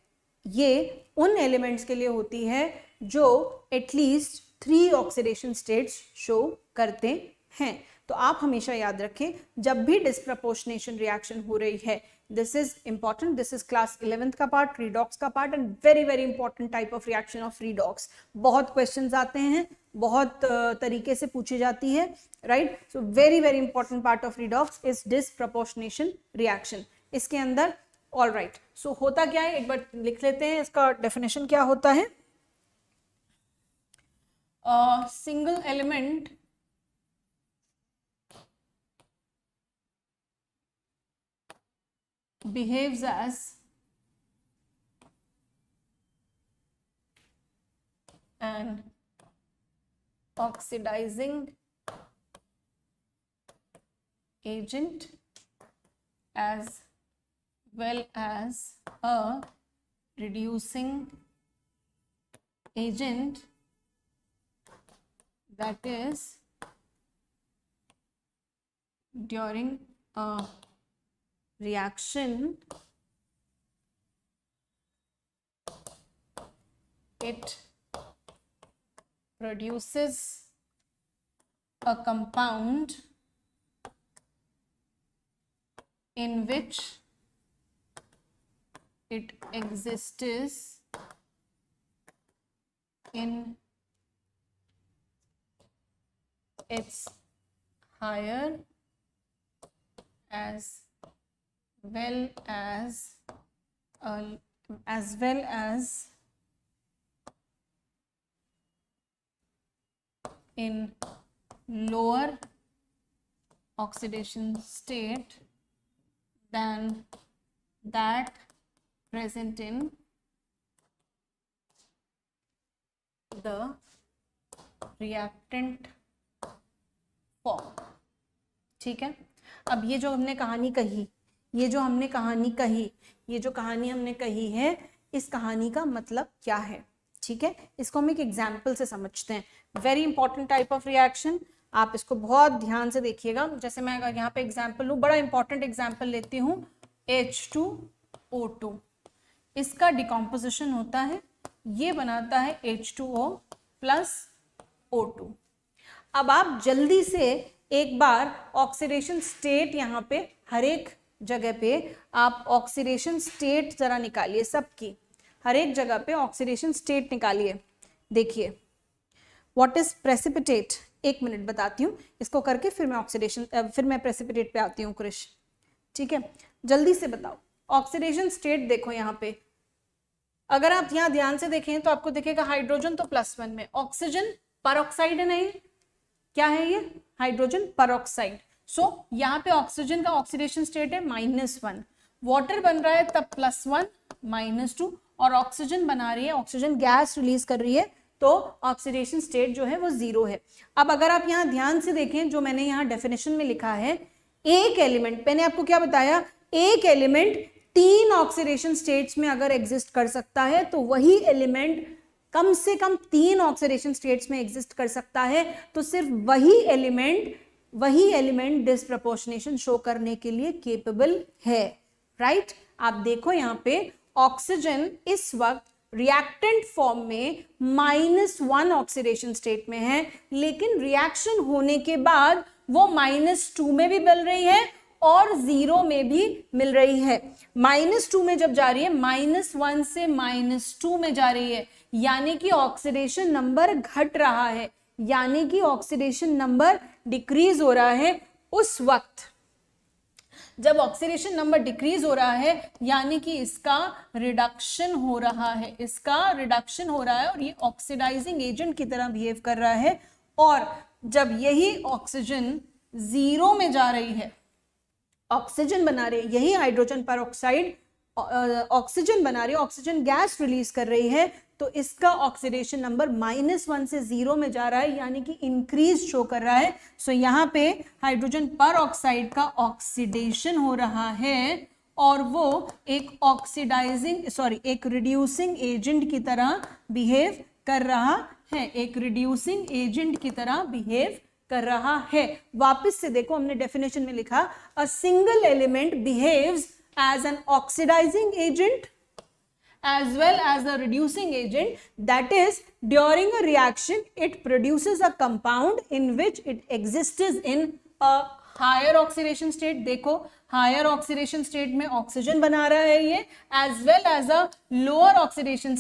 ये उन एलिमेंट्स के लिए होती है जो एटलीस्ट 3 ऑक्सीडेशन स्टेट्स शो करते हैं. तो आप हमेशा याद रखें, जब भी डिस्प्रपोर्शनेशन रिएक्शन हो रही है, this is important, this is class 11th का पार्ट, रीडॉक्स का part, and very important type of reaction of redox. बहुत क्वेश्चंस आते हैं, बहुत तरीके से पूछी जाती है, right. So very important part of redox is disproportionation reaction. इसके अंदर ऑल राइट, सो होता क्या है, एक बार लिख लेते हैं इसका डेफिनेशन क्या होता है. Single element behaves as an oxidizing agent as well as a reducing agent, that is during a reaction it produces a compound in which it exists in its higher as well as in lower oxidation state than that present in the reactant form. ठीक है, अब ये जो हमने कहानी कही, ये जो कहानी हमने कही है, इस कहानी का मतलब क्या है. ठीक है, इसको हम एक एग्जाम्पल से समझते हैं. Very important type of reaction, आप इसको बहुत ध्यान से देखिएगा. जैसे मैं अगर यहाँ पे एग्जाम्पल लूँ, बड़ा इंपॉर्टेंट एग्जाम्पल लेती हूँ, H2O2. इसका डिकम्पोजिशन होता है, ये बनाता है H2O प्लस O2. अब आप जल्दी से एक बार ऑक्सीडेशन स्टेट, यहाँ पे हर एक जगह पे आप ऑक्सीडेशन स्टेट जरा निकालिए, सबकी हर एक जगह पे ऑक्सीडेशन स्टेट निकालिए. देखिए व्हाट इज प्रेसिपिटेट, एक मिनट बताती हूँ इसको करके, फिर मैं प्रेसिपिटेट पे आती हूँ कृष. ठीक है, जल्दी से बताओ. ऑक्सीडेशन स्टेट देखो यहाँ पे, अगर आप यहाँ ध्यान से देखें तो आपको दिखेगा हाइड्रोजन तो +1 में, ऑक्सीजन परऑक्साइड है, नहीं क्या है ये, हाइड्रोजन परऑक्साइड. सो यहाँ पे ऑक्सीजन का ऑक्सीडेशन स्टेट है -1, वाटर बन रहा है तब +1 -2, और ऑक्सीजन बना रही है, ऑक्सीजन गैस रिलीज कर रही है, तो ऑक्सीडेशन स्टेट जो है वो 0 है. अब अगर आप यहाँ ध्यान से देखें, जो मैंने यहाँ डेफिनेशन में लिखा है, एक एलिमेंट, मैंने आपको क्या बताया, एक एलिमेंट 3 ऑक्सीडेशन स्टेट्स में अगर एग्जिस्ट कर सकता है तो वही एलिमेंट कम से कम 3 ऑक्सीडेशन स्टेट्स में एग्जिस्ट कर सकता है, तो सिर्फ वही एलिमेंट वही एलिमेंट डिस्प्रपोर्शनेशन शो करने के लिए केपेबल है, राइट। आप देखो यहाँ पे ऑक्सीजन इस वक्त रिएक्टेंट फॉर्म में -1 ऑक्सीडेशन स्टेट में है, लेकिन रिएक्शन होने के बाद वो -2 में भी मिल रही है और 0 में भी मिल रही है। -2 में जब जा रही है, -1 से -2 में जा रही है, यानी कि ऑक्सीडेशन नंबर घट रहा है, यानी कि ऑक्सीडेशन नंबर डिक्रीज हो रहा है। उस वक्त जब ऑक्सीडेशन नंबर डिक्रीज हो रहा है, यानी कि इसका रिडक्शन हो रहा है, इसका रिडक्शन हो रहा है और ये ऑक्सीडाइजिंग एजेंट की तरह बिहेव कर रहा है। और जब यही ऑक्सीजन 0 में जा रही है, ऑक्सीजन बना रही है, यही हाइड्रोजन पर ऑक्साइड ऑक्सीजन बना रही है, ऑक्सीजन गैस रिलीज कर रही है, तो इसका ऑक्सीडेशन नंबर -1 से 0 में जा रहा है, यानी कि इंक्रीज शो कर रहा है। सो यहाँ पे हाइड्रोजन पर ऑक्साइड का ऑक्सीडेशन हो रहा है और वो एक रिड्यूसिंग एजेंट की तरह बिहेव कर रहा है, एक रिड्यूसिंग एजेंट की तरह बिहेव कर रहा है। वापस से देखो, हमने डेफिनेशन में लिखा a single element behaves as an oxidizing agent as well as a reducing agent, that is during a reaction it produces a compound in which it exists in a higher oxidation state। देखो higher oxidation state में ऑक्सीजन बना रहा है ये, as well as a lower oxidation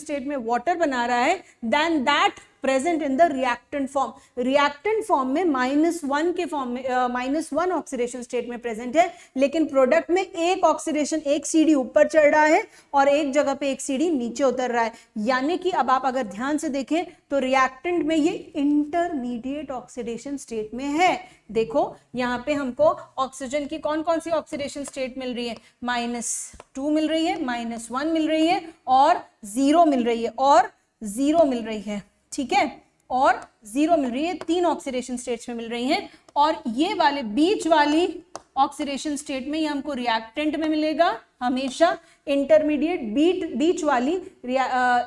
state में वाटर बना रहा है, than that present in the reactant form. Reactant form में -1 के फॉर्म में -1 ऑक्सीडेशन स्टेट में प्रेजेंट है, लेकिन प्रोडक्ट में एक ऑक्सीडेशन, एक सीढ़ी ऊपर चढ़ रहा है और एक जगह पे एक सीढ़ी नीचे उतर रहा है। यानी कि अब आप अगर ध्यान से देखें तो रिएक्टेंट में ये इंटरमीडिएट ऑक्सीडेशन स्टेट में है। देखो यहाँ पे हमको ऑक्सीजन की कौन कौन सी ऑक्सीडेशन स्टेट मिल रही है, -2 मिल रही है, -1 मिल रही है और 0 मिल रही है, और 0 मिल रही है, ठीक है, और 0 मिल रही है, 3 ऑक्सीडेशन स्टेट्स में मिल रही हैं। और ये वाले बीच वाली ऑक्सीडेशन स्टेट में ये हमको रिएक्टेंट में मिलेगा हमेशा, इंटरमीडिएट बीच वाली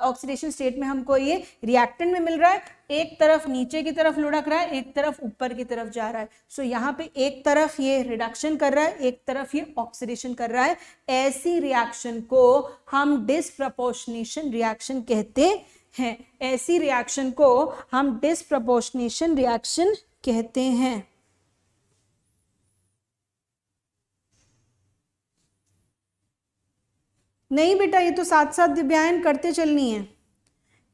ऑक्सीडेशन स्टेट में हमको ये रिएक्टेंट में मिल रहा है। एक तरफ नीचे की तरफ लुढ़क रहा है, एक तरफ ऊपर की तरफ जा रहा है। सो यहाँ पे एक तरफ ये रिडक्शन कर रहा है, एक तरफ ये ऑक्सीडेशन कर रहा है। ऐसी रिएक्शन को हम डिस्प्रपोर्शनेशन रिएक्शन कहते हैं, ऐसी रिएक्शन को हम डिस्प्रपोर्शनेशन रिएक्शन कहते हैं। नहीं बेटा, ये तो साथ साथ दिव्यायन करते चलनी है।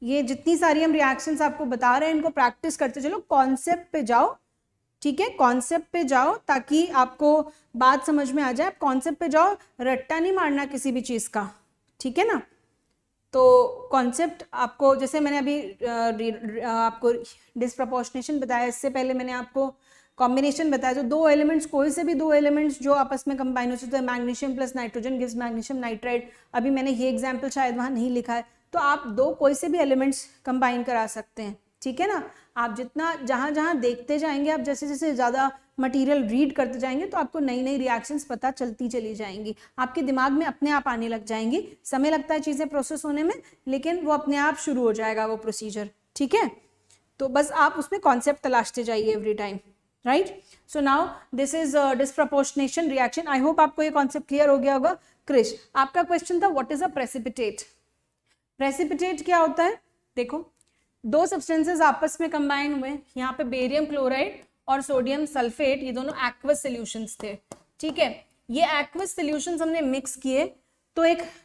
ये जितनी सारी हम रिएक्शंस आपको बता रहे हैं इनको प्रैक्टिस करते चलो, कॉन्सेप्ट पे जाओ, ठीक है, कॉन्सेप्ट पे जाओ ताकि आपको बात समझ में आ जाए। आप कॉन्सेप्ट पे जाओ, रट्टा नहीं मारना किसी भी चीज़ का, ठीक है ना। तो कॉन्सेप्ट आपको, जैसे मैंने अभी आपको डिस्प्रपोर्शनेशन बताया, इससे पहले मैंने आपको कॉम्बिनेशन बताया। तो 2 एलिमेंट्स, कोई से भी 2 एलिमेंट्स जो आपस में कंबाइन हो सकते हैं, magnesium plus nitrogen gives magnesium nitride. अभी मैंने ये एग्जाम्पल शायद वहाँ नहीं लिखा है, तो आप 2 कोई से भी एलिमेंट्स कंबाइन करा सकते हैं, ठीक है ना। आप जितना जहाँ जहाँ देखते जाएंगे, आप जैसे जैसे ज़्यादा मटेरियल रीड करते जाएंगे तो आपको नई नई रिएक्शंस पता चलती चली जाएंगी, आपके दिमाग में अपने आप आने लग जाएंगी। समय लगता है चीज़ें प्रोसेस होने में, लेकिन वो अपने आप शुरू हो जाएगा वो प्रोसीजर, ठीक है। तो बस आप उसमें कॉन्सेप्ट तलाशते जाइए every time, right. So now this is disproportionation reaction. I hope आपको ये कॉन्सेप्ट क्लियर हो गया होगा। क्रिश, आपका क्वेश्चन था what is a precipitate. Precipitate क्या होता है? देखो, 2 सब्सटेंसेस आपस में कंबाइन हुए, यहाँ पे बेरियम क्लोराइड और सोडियम सल्फेट, ये दोनों एक्वस सॉल्यूशंस थे, ठीक है। ये एक्वस सॉल्यूशंस हमने मिक्स किए तो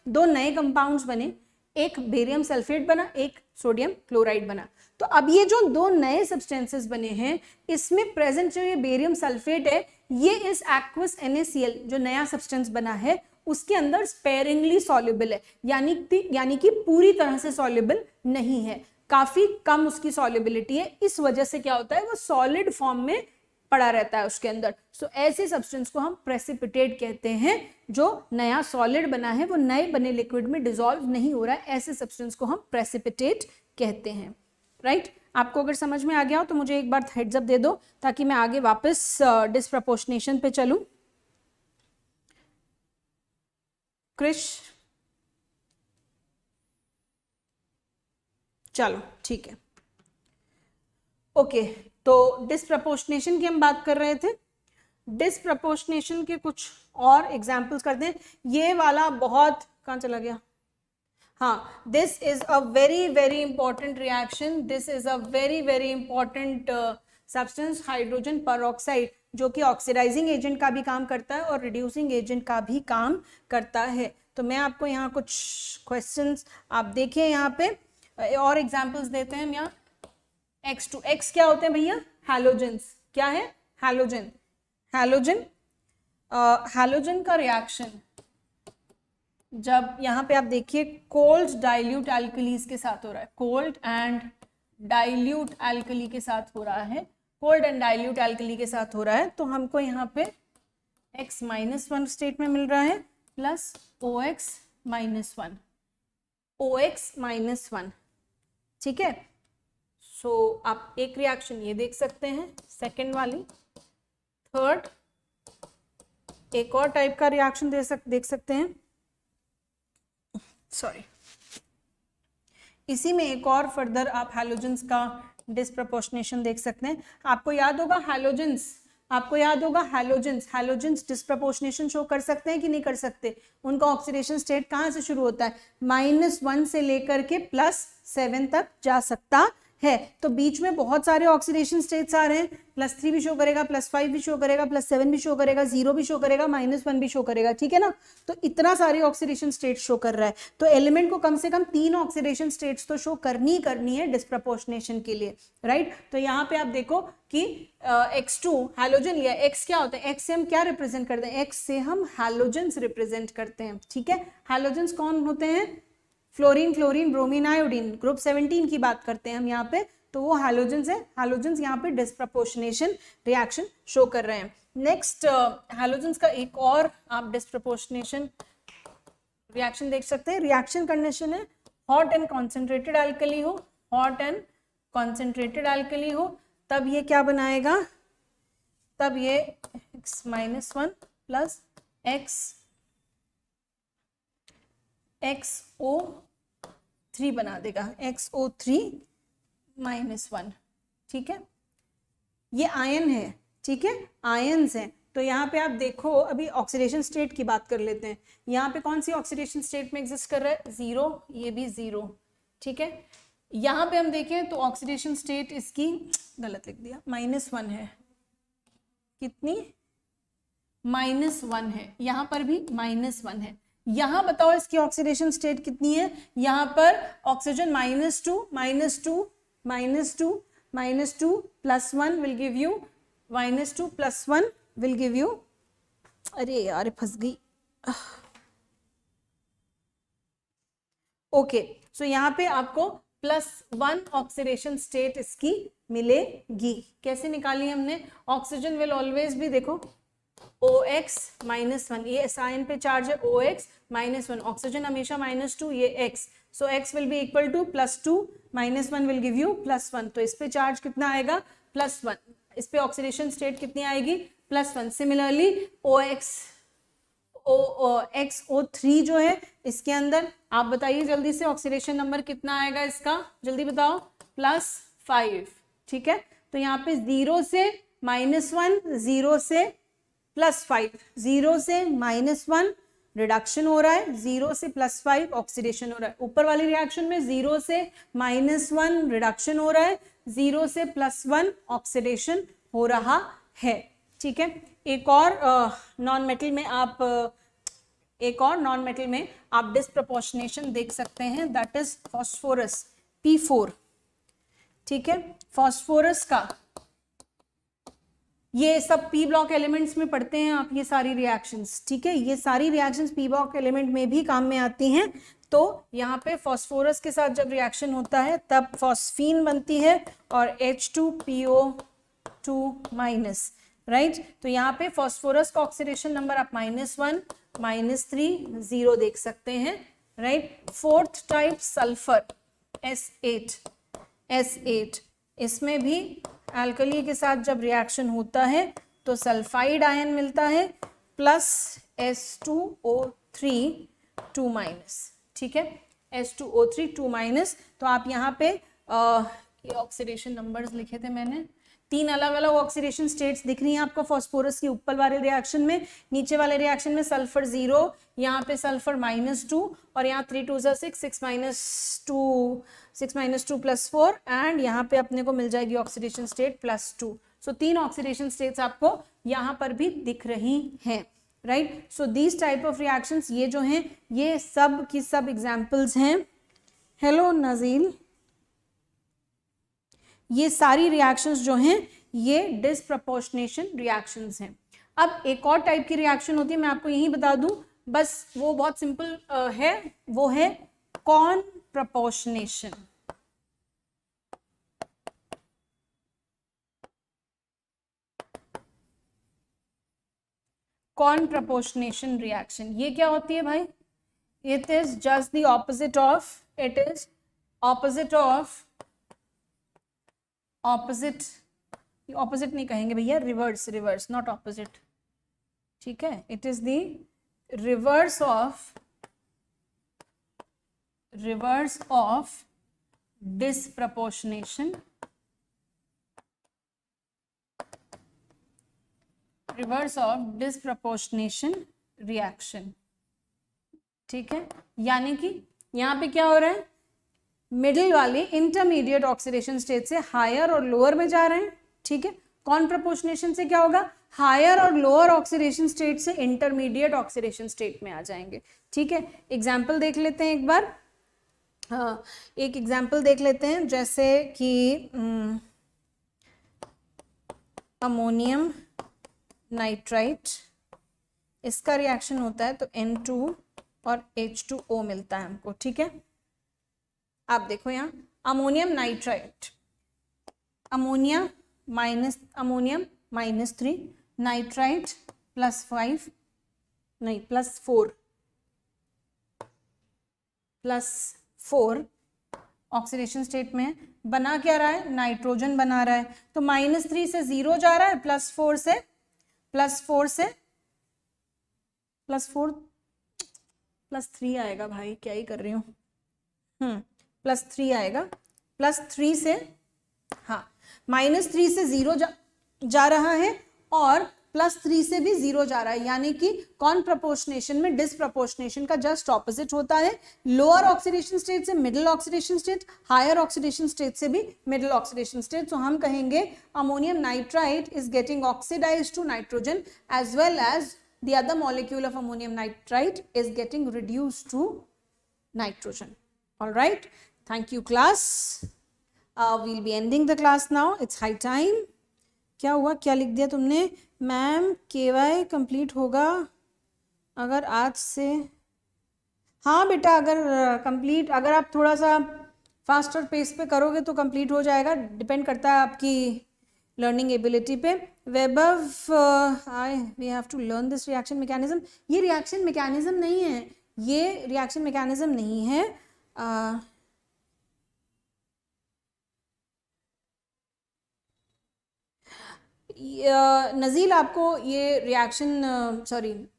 2 नए कंपाउंड्स बने, एक बेरियम सल्फेट बना, एक सोडियम क्लोराइड बना। तो अब ये जो 2 नए सब्सटेंसेस बने हैं, इसमें प्रेजेंट जो ये बेरियम सल्फेट है, ये इस एक्वस NaCl जो नया सब्सटेंस बना है उसके अंदर स्पेरिंगली सॉल्युबल है, यानी कि पूरी तरह से सॉल्युबल नहीं है, काफी कम उसकी सॉल्युबिलिटी है। इस वजह से क्या होता है, वो सॉलिड फॉर्म में पड़ा रहता है उसके अंदर। सो ऐसे सब्सटेंस को हम प्रेसिपिटेट कहते हैं। जो नया सॉलिड बना है वो नए बने लिक्विड में डिसॉल्व नहीं हो रहा है, ऐसे सब्सटेंस को हम प्रेसिपिटेट कहते हैं, राइट। आपको अगर समझ में आ गया हो तो मुझे एक बार हेड्स अप दे दो ताकि मैं आगे वापस डिस्प्रपोर्शनेशन पे चलूं। क्रिश, चलो ठीक है, ओके, तो डिसप्रपोर्शनेशन की हम बात कर रहे थे। डिसप्रपोर्शनेशन के कुछ और एग्जाम्पल्स करते हैं। ये वाला बहुत, कहाँ चला गया, हाँ, this is a very very important reaction, this is a very very important substance, hydrogen peroxide, जो कि ऑक्सीडाइजिंग एजेंट का भी काम करता है और रिड्यूसिंग एजेंट का भी काम करता है। तो मैं आपको यहाँ कुछ क्वेश्चंस आप देखिए, यहाँ पे और एग्जाम्पल्स देते हैं हम यहाँ। X2, X क्या होते हैं भैया, हैलोजेंस। क्या है, हैलोजन। हैलोजन, हैलोजन का रिएक्शन जब यहाँ पे आप देखिए कोल्ड डाइल्यूट एल्कलीज के साथ हो रहा है, कोल्ड एंड डाइल्यूट एल्कली के साथ हो रहा है, कोल्ड एंड डाइल्यूट एल्कली के साथ हो रहा है, तो हमको यहाँ पे X-1 स्टेट में मिल रहा है प्लस OX-1, OX-1, ठीक है। सो आप एक रिएक्शन ये देख सकते हैं, सेकेंड वाली। थर्ड, एक और टाइप का रिएक्शन देख सकते हैं, सॉरी, इसी में एक और फर्दर आप हैलोजेंस का डिसप्रपोर्शनेशन देख सकते हैं। आपको याद होगा हैलोजेंस, आपको याद होगा हैलोजेंस, हैलोजेंस डिसप्रपोर्शनेशन शो कर सकते हैं कि नहीं कर सकते। उनका ऑक्सीडेशन स्टेट कहाँ से शुरू होता है, -1 से लेकर के +7 तक जा सकता है। तो बीच में बहुत सारे ऑक्सीडेशन स्टेट्स आ रहे हैं, +3 भी शो करेगा, +5 भी शो करेगा, +7 भी शो करेगा, 0 भी शो करेगा, -1 भी शो करेगा, ठीक है ना। तो इतना सारे ऑक्सीडेशन स्टेट शो कर रहा है, तो एलिमेंट को कम से कम 3 ऑक्सीडेशन स्टेट्स तो शो करनी है डिसप्रपोर्शनेशन के लिए, राइट। तो यहाँ पे आप देखो कि X2 हैलोजन लिया, X क्या होता है, X से हम क्या रिप्रेजेंट करते हैं, X से हम हैलोजेंस रिप्रेजेंट करते हैं, ठीक है। हैलोजेंस कौन होते हैं, fluorine, chlorine, bromine, iodine, group 17 की बात करते हैं हम यहाँ पे, तो वो हैलोजेंस है। हैलोजेंस यहाँ पे डिसप्रपोर्शनेशन रिएक्शन शो कर रहे हैं। नेक्स्ट, हैलोजेंस का एक और आप डिसप्रपोर्शनेशन रिएक्शन देख सकते हैं। रिएक्शन कंडीशन है हॉट एंड कॉन्सेंट्रेटेड एल्कली हो, हॉट एंड कॉन्सेंट्रेटेड एल्कली हो, तब ये क्या बनाएगा, तब ये X-1 प्लस XO3 बना देगा, XO3-1, ठीक है। ये आयन है, ठीक है, आयन्स हैं। तो यहाँ पे आप देखो, अभी ऑक्सीडेशन स्टेट की बात कर लेते हैं। यहाँ पे कौन सी ऑक्सीडेशन स्टेट में एग्जिस्ट कर रहा है, 0, ये भी 0, ठीक है। यहाँ पे हम देखें तो ऑक्सीडेशन स्टेट इसकी गलत लिख दिया, -1 है, कितनी, -1 है, यहाँ पर भी -1 है। यहाँ बताओ इसकी ऑक्सीडेशन स्टेट कितनी है, यहाँ पर oxygen -2 +1 will give you, -2 +1 will give you, अरे यार फंस गई, ओके। सो यहाँ पे आपको +1 ऑक्सीडेशन स्टेट इसकी मिलेगी। कैसे निकाली हमने, ऑक्सीजन विल ऑलवेज भी, देखो OX-1, ये एस आयन पे चार्ज है, OX-1, ऑक्सीजन हमेशा -2, ये X, so X will be equal to +2, -1 will give you +1, तो इस पे चार्ज कितना आएगा, +1, इस पे ऑक्सीडेशन स्टेट कितनी आएगी, +1। सिमिलरली XO3 जो है, इसके अंदर आप बताइए जल्दी से ऑक्सीडेशन नंबर कितना आएगा इसका, जल्दी बताओ, +5, ठीक है। तो यहाँ पे 0 से -1, 0 से +5, 0 से -1 रिडक्शन हो रहा है, 0 से +5 ऑक्सीडेशन हो रहा है। ऊपर वाली रिएक्शन में 0 से -1 रिडक्शन हो रहा है, 0 से +1 ऑक्सीडेशन हो रहा है, ठीक है। एक और नॉन मेटल में आप डिसप्रपोर्शनेशन देख सकते हैं, दैट इज फॉस्फोरस, P4, ठीक है। फॉस्फोरस का ये सब पी ब्लॉक एलिमेंट्स में पढ़ते हैं आप, ये सारी रिएक्शंस, ठीक है। ये सारी रिएक्शंस पी ब्लॉक एलिमेंट में भी काम में आती हैं। तो यहाँ पे फॉस्फोरस के साथ जब रिएक्शन होता है तब फॉस्फीन बनती है और H2PO2-, राइट। तो यहाँ पे फॉस्फोरस का ऑक्सीडेशन नंबर आप -1, -3, 0 देख सकते हैं, right. Fourth type sulphur, S8, इसमें भी एल्कली के साथ जब रिएक्शन होता है तो सल्फाइड आयन मिलता है प्लस S2O3-, ठीक है, S2O3-, तो आप यहाँ पे ये ऑक्सीडेशन नंबर्स लिखे थे मैंने, 3 अलग अलग ऑक्सीडेशन स्टेट्स दिख रही हैं आपको फॉस्फोरस की ऊपर वाले रिएक्शन में। नीचे वाले रिएक्शन में सल्फर 0, यहाँ पे सल्फर -2 और यहाँ 3 2 6 6 -2 +4 एंड यहाँ पे अपने को मिल जाएगी ऑक्सीडेशन स्टेट +2। सो 3 ऑक्सीडेशन स्टेट्स आपको यहाँ पर भी दिख रही हैं, right. So these type of reactions ये जो हैं ये सब की सब एग्जाम्पल्स हैं। हेलो नजील, ये सारी रिएक्शंस जो हैं ये डिसप्रपोर्शनेशन रिएक्शंस हैं। अब एक और टाइप की रिएक्शन होती है, मैं आपको यही बता दूं, बस वो बहुत सिंपल है, वो है कॉनप्रपोर्शनेशन। कॉनप्रपोर्शनेशन रिएक्शन ये क्या होती है भाई? It is just the opposite of, it is opposite of, opposite, opposite नहीं कहेंगे भैया, रिवर्स, रिवर्स नॉट ऑपोजिट, ठीक है। It is the reverse of disproportionation, reverse of disproportionation reaction, ठीक है। यानी कि यहाँ पे क्या हो रहा है, मिडिल वाले इंटरमीडिएट ऑक्सीडेशन स्टेट से हायर और लोअर में जा रहे हैं, ठीक है। कॉनप्रपोर्शनेशन से क्या होगा, हायर और लोअर ऑक्सीडेशन स्टेट से इंटरमीडिएट ऑक्सीडेशन स्टेट में आ जाएंगे, ठीक है। एग्जाम्पल देख लेते हैं एक बार, हाँ एक एग्जाम्पल देख लेते हैं, जैसे कि अमोनियम नाइट्राइट, इसका रिएक्शन होता है तो N2 और H2O मिलता है हमको, ठीक है। आप देखो यहाँ अमोनियम नाइट्राइट, अमोनियम -3, नाइट्राइट +5 नहीं +4 ऑक्सीडेशन स्टेट में बना क्या रहा है, नाइट्रोजन बना रहा है। तो -3 से 0 जा रहा है, +4 से +3 आएगा भाई, क्या ही कर रही हूँ, +3 आएगा, +3 से, हाँ -3 से 0 जा रहा है और +3 से भी 0 जा रहा है, यानी कि कॉनप्रपोर्शनेशन में डिसप्रपोर्शनेशन का जस्ट ऑपोजिट होता है। लोअर ऑक्सीडेशन स्टेट से middle oxidation state, higher oxidation state से भी मिडिल ऑक्सीडेशन स्टेट। तो हम कहेंगे ammonium nitrite is getting oxidized to nitrogen as well as the other molecule of ammonium nitrite is getting reduced to nitrogen. All right, thank you class. We'll be ending the class now, it's high time. क्या हुआ, क्या लिख दिया तुमने? मैम KY कंप्लीट होगा अगर आज से, हाँ बेटा अगर कंप्लीट, अगर आप थोड़ा सा फास्टर पेस पे करोगे तो कंप्लीट हो जाएगा, डिपेंड करता है आपकी लर्निंग एबिलिटी पे। वेबव, we have to learn this reaction mechanism. ये रिएक्शन मैकेनिज्म नहीं है, ये रिएक्शन मैकेनिज्म नहीं है, नज़ील आपको ये रिएक्शन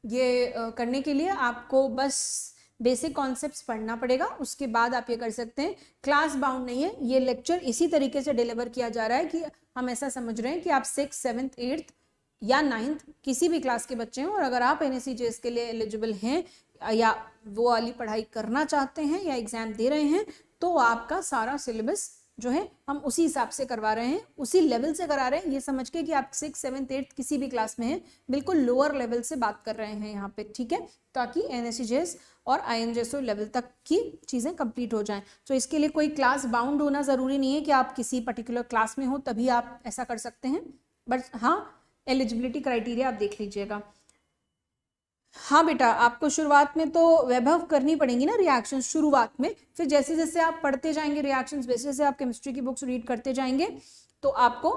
ये करने के लिए आपको बस बेसिक कॉन्सेप्ट्स पढ़ना पड़ेगा, उसके बाद आप ये कर सकते हैं। क्लास बाउंड नहीं है, ये लेक्चर इसी तरीके से डिलीवर किया जा रहा है कि हम ऐसा समझ रहे हैं कि आप 6th 7th 8th या 9th किसी भी क्लास के बच्चे हैं, और अगर आप NSCJS के लिए एलिजिबल हैं या वो वाली पढ़ाई करना चाहते हैं या एग्जाम दे रहे हैं, तो आपका सारा सिलेबस जो है हम उसी हिसाब से करवा रहे हैं, उसी लेवल से करा रहे हैं। ये समझ के कि आप 6th 7th 8th किसी भी क्लास में हैं, बिल्कुल लोअर लेवल से बात कर रहे हैं यहाँ पे, ठीक है, ताकि NSCJS और INJSO लेवल तक की चीज़ें कंप्लीट हो जाएं। तो इसके लिए कोई क्लास बाउंड होना ज़रूरी नहीं है कि आप किसी पर्टिकुलर क्लास में हो तभी आप ऐसा कर सकते हैं, बट हाँ एलिजिबिलिटी क्राइटेरिया आप देख लीजिएगा। हाँ बेटा, आपको शुरुआत में तो वैभव करनी पड़ेंगी ना रिएक्शन शुरुआत में, फिर जैसे जैसे आप पढ़ते जाएंगे रिएक्शंस, जैसे जैसे आप केमिस्ट्री की बुक्स रीड करते जाएंगे तो आपको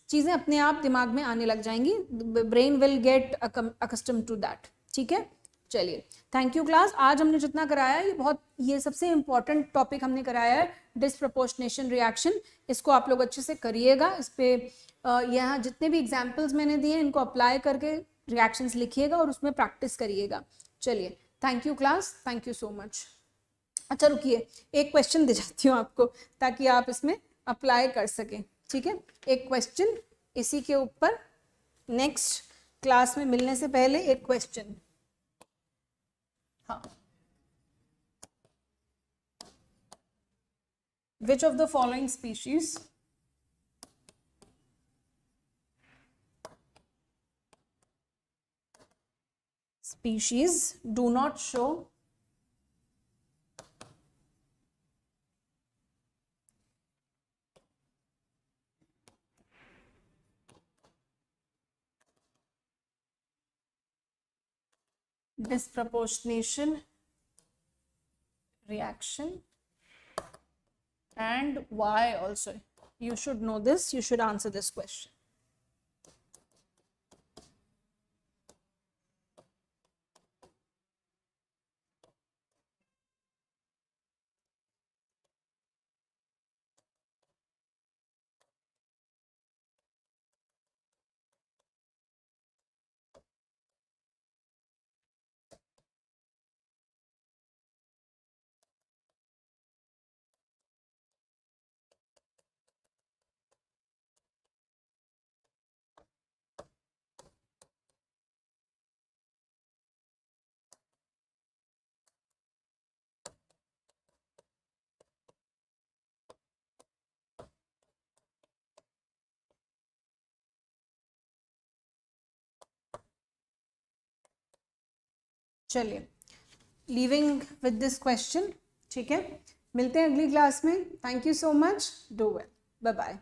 चीज़ें अपने आप दिमाग में आने लग जाएंगी, brain will get accustom to that, ठीक है। चलिए, थैंक यू क्लास। आज हमने जितना कराया है ये सबसे इम्पॉर्टेंट टॉपिक हमने कराया है, डिसप्रपोर्शनेशन रिएक्शन। इसको आप लोग अच्छे से करिएगा, इस पर यहाँ जितने भी एग्जाम्पल्स मैंने दिए इनको अप्लाई करके रिएक्शंस लिखिएगा और उसमें प्रैक्टिस करिएगा। चलिए, thank you class, thank you so much. अच्छा रुकिए, एक क्वेश्चन दे जाती हूँ आपको ताकि आप इसमें अप्लाई कर सके। ठीक है, एक क्वेश्चन इसी के ऊपर नेक्स्ट क्लास में मिलने से पहले एक क्वेश्चन। हाँ, which of the following species do not show disproportionation reaction, and why also? You should know this, you should answer this question. चलिए, लीविंग विद दिस क्वेश्चन। ठीक है, मिलते हैं अगली क्लास में। Thank you so much, do well, bye bye.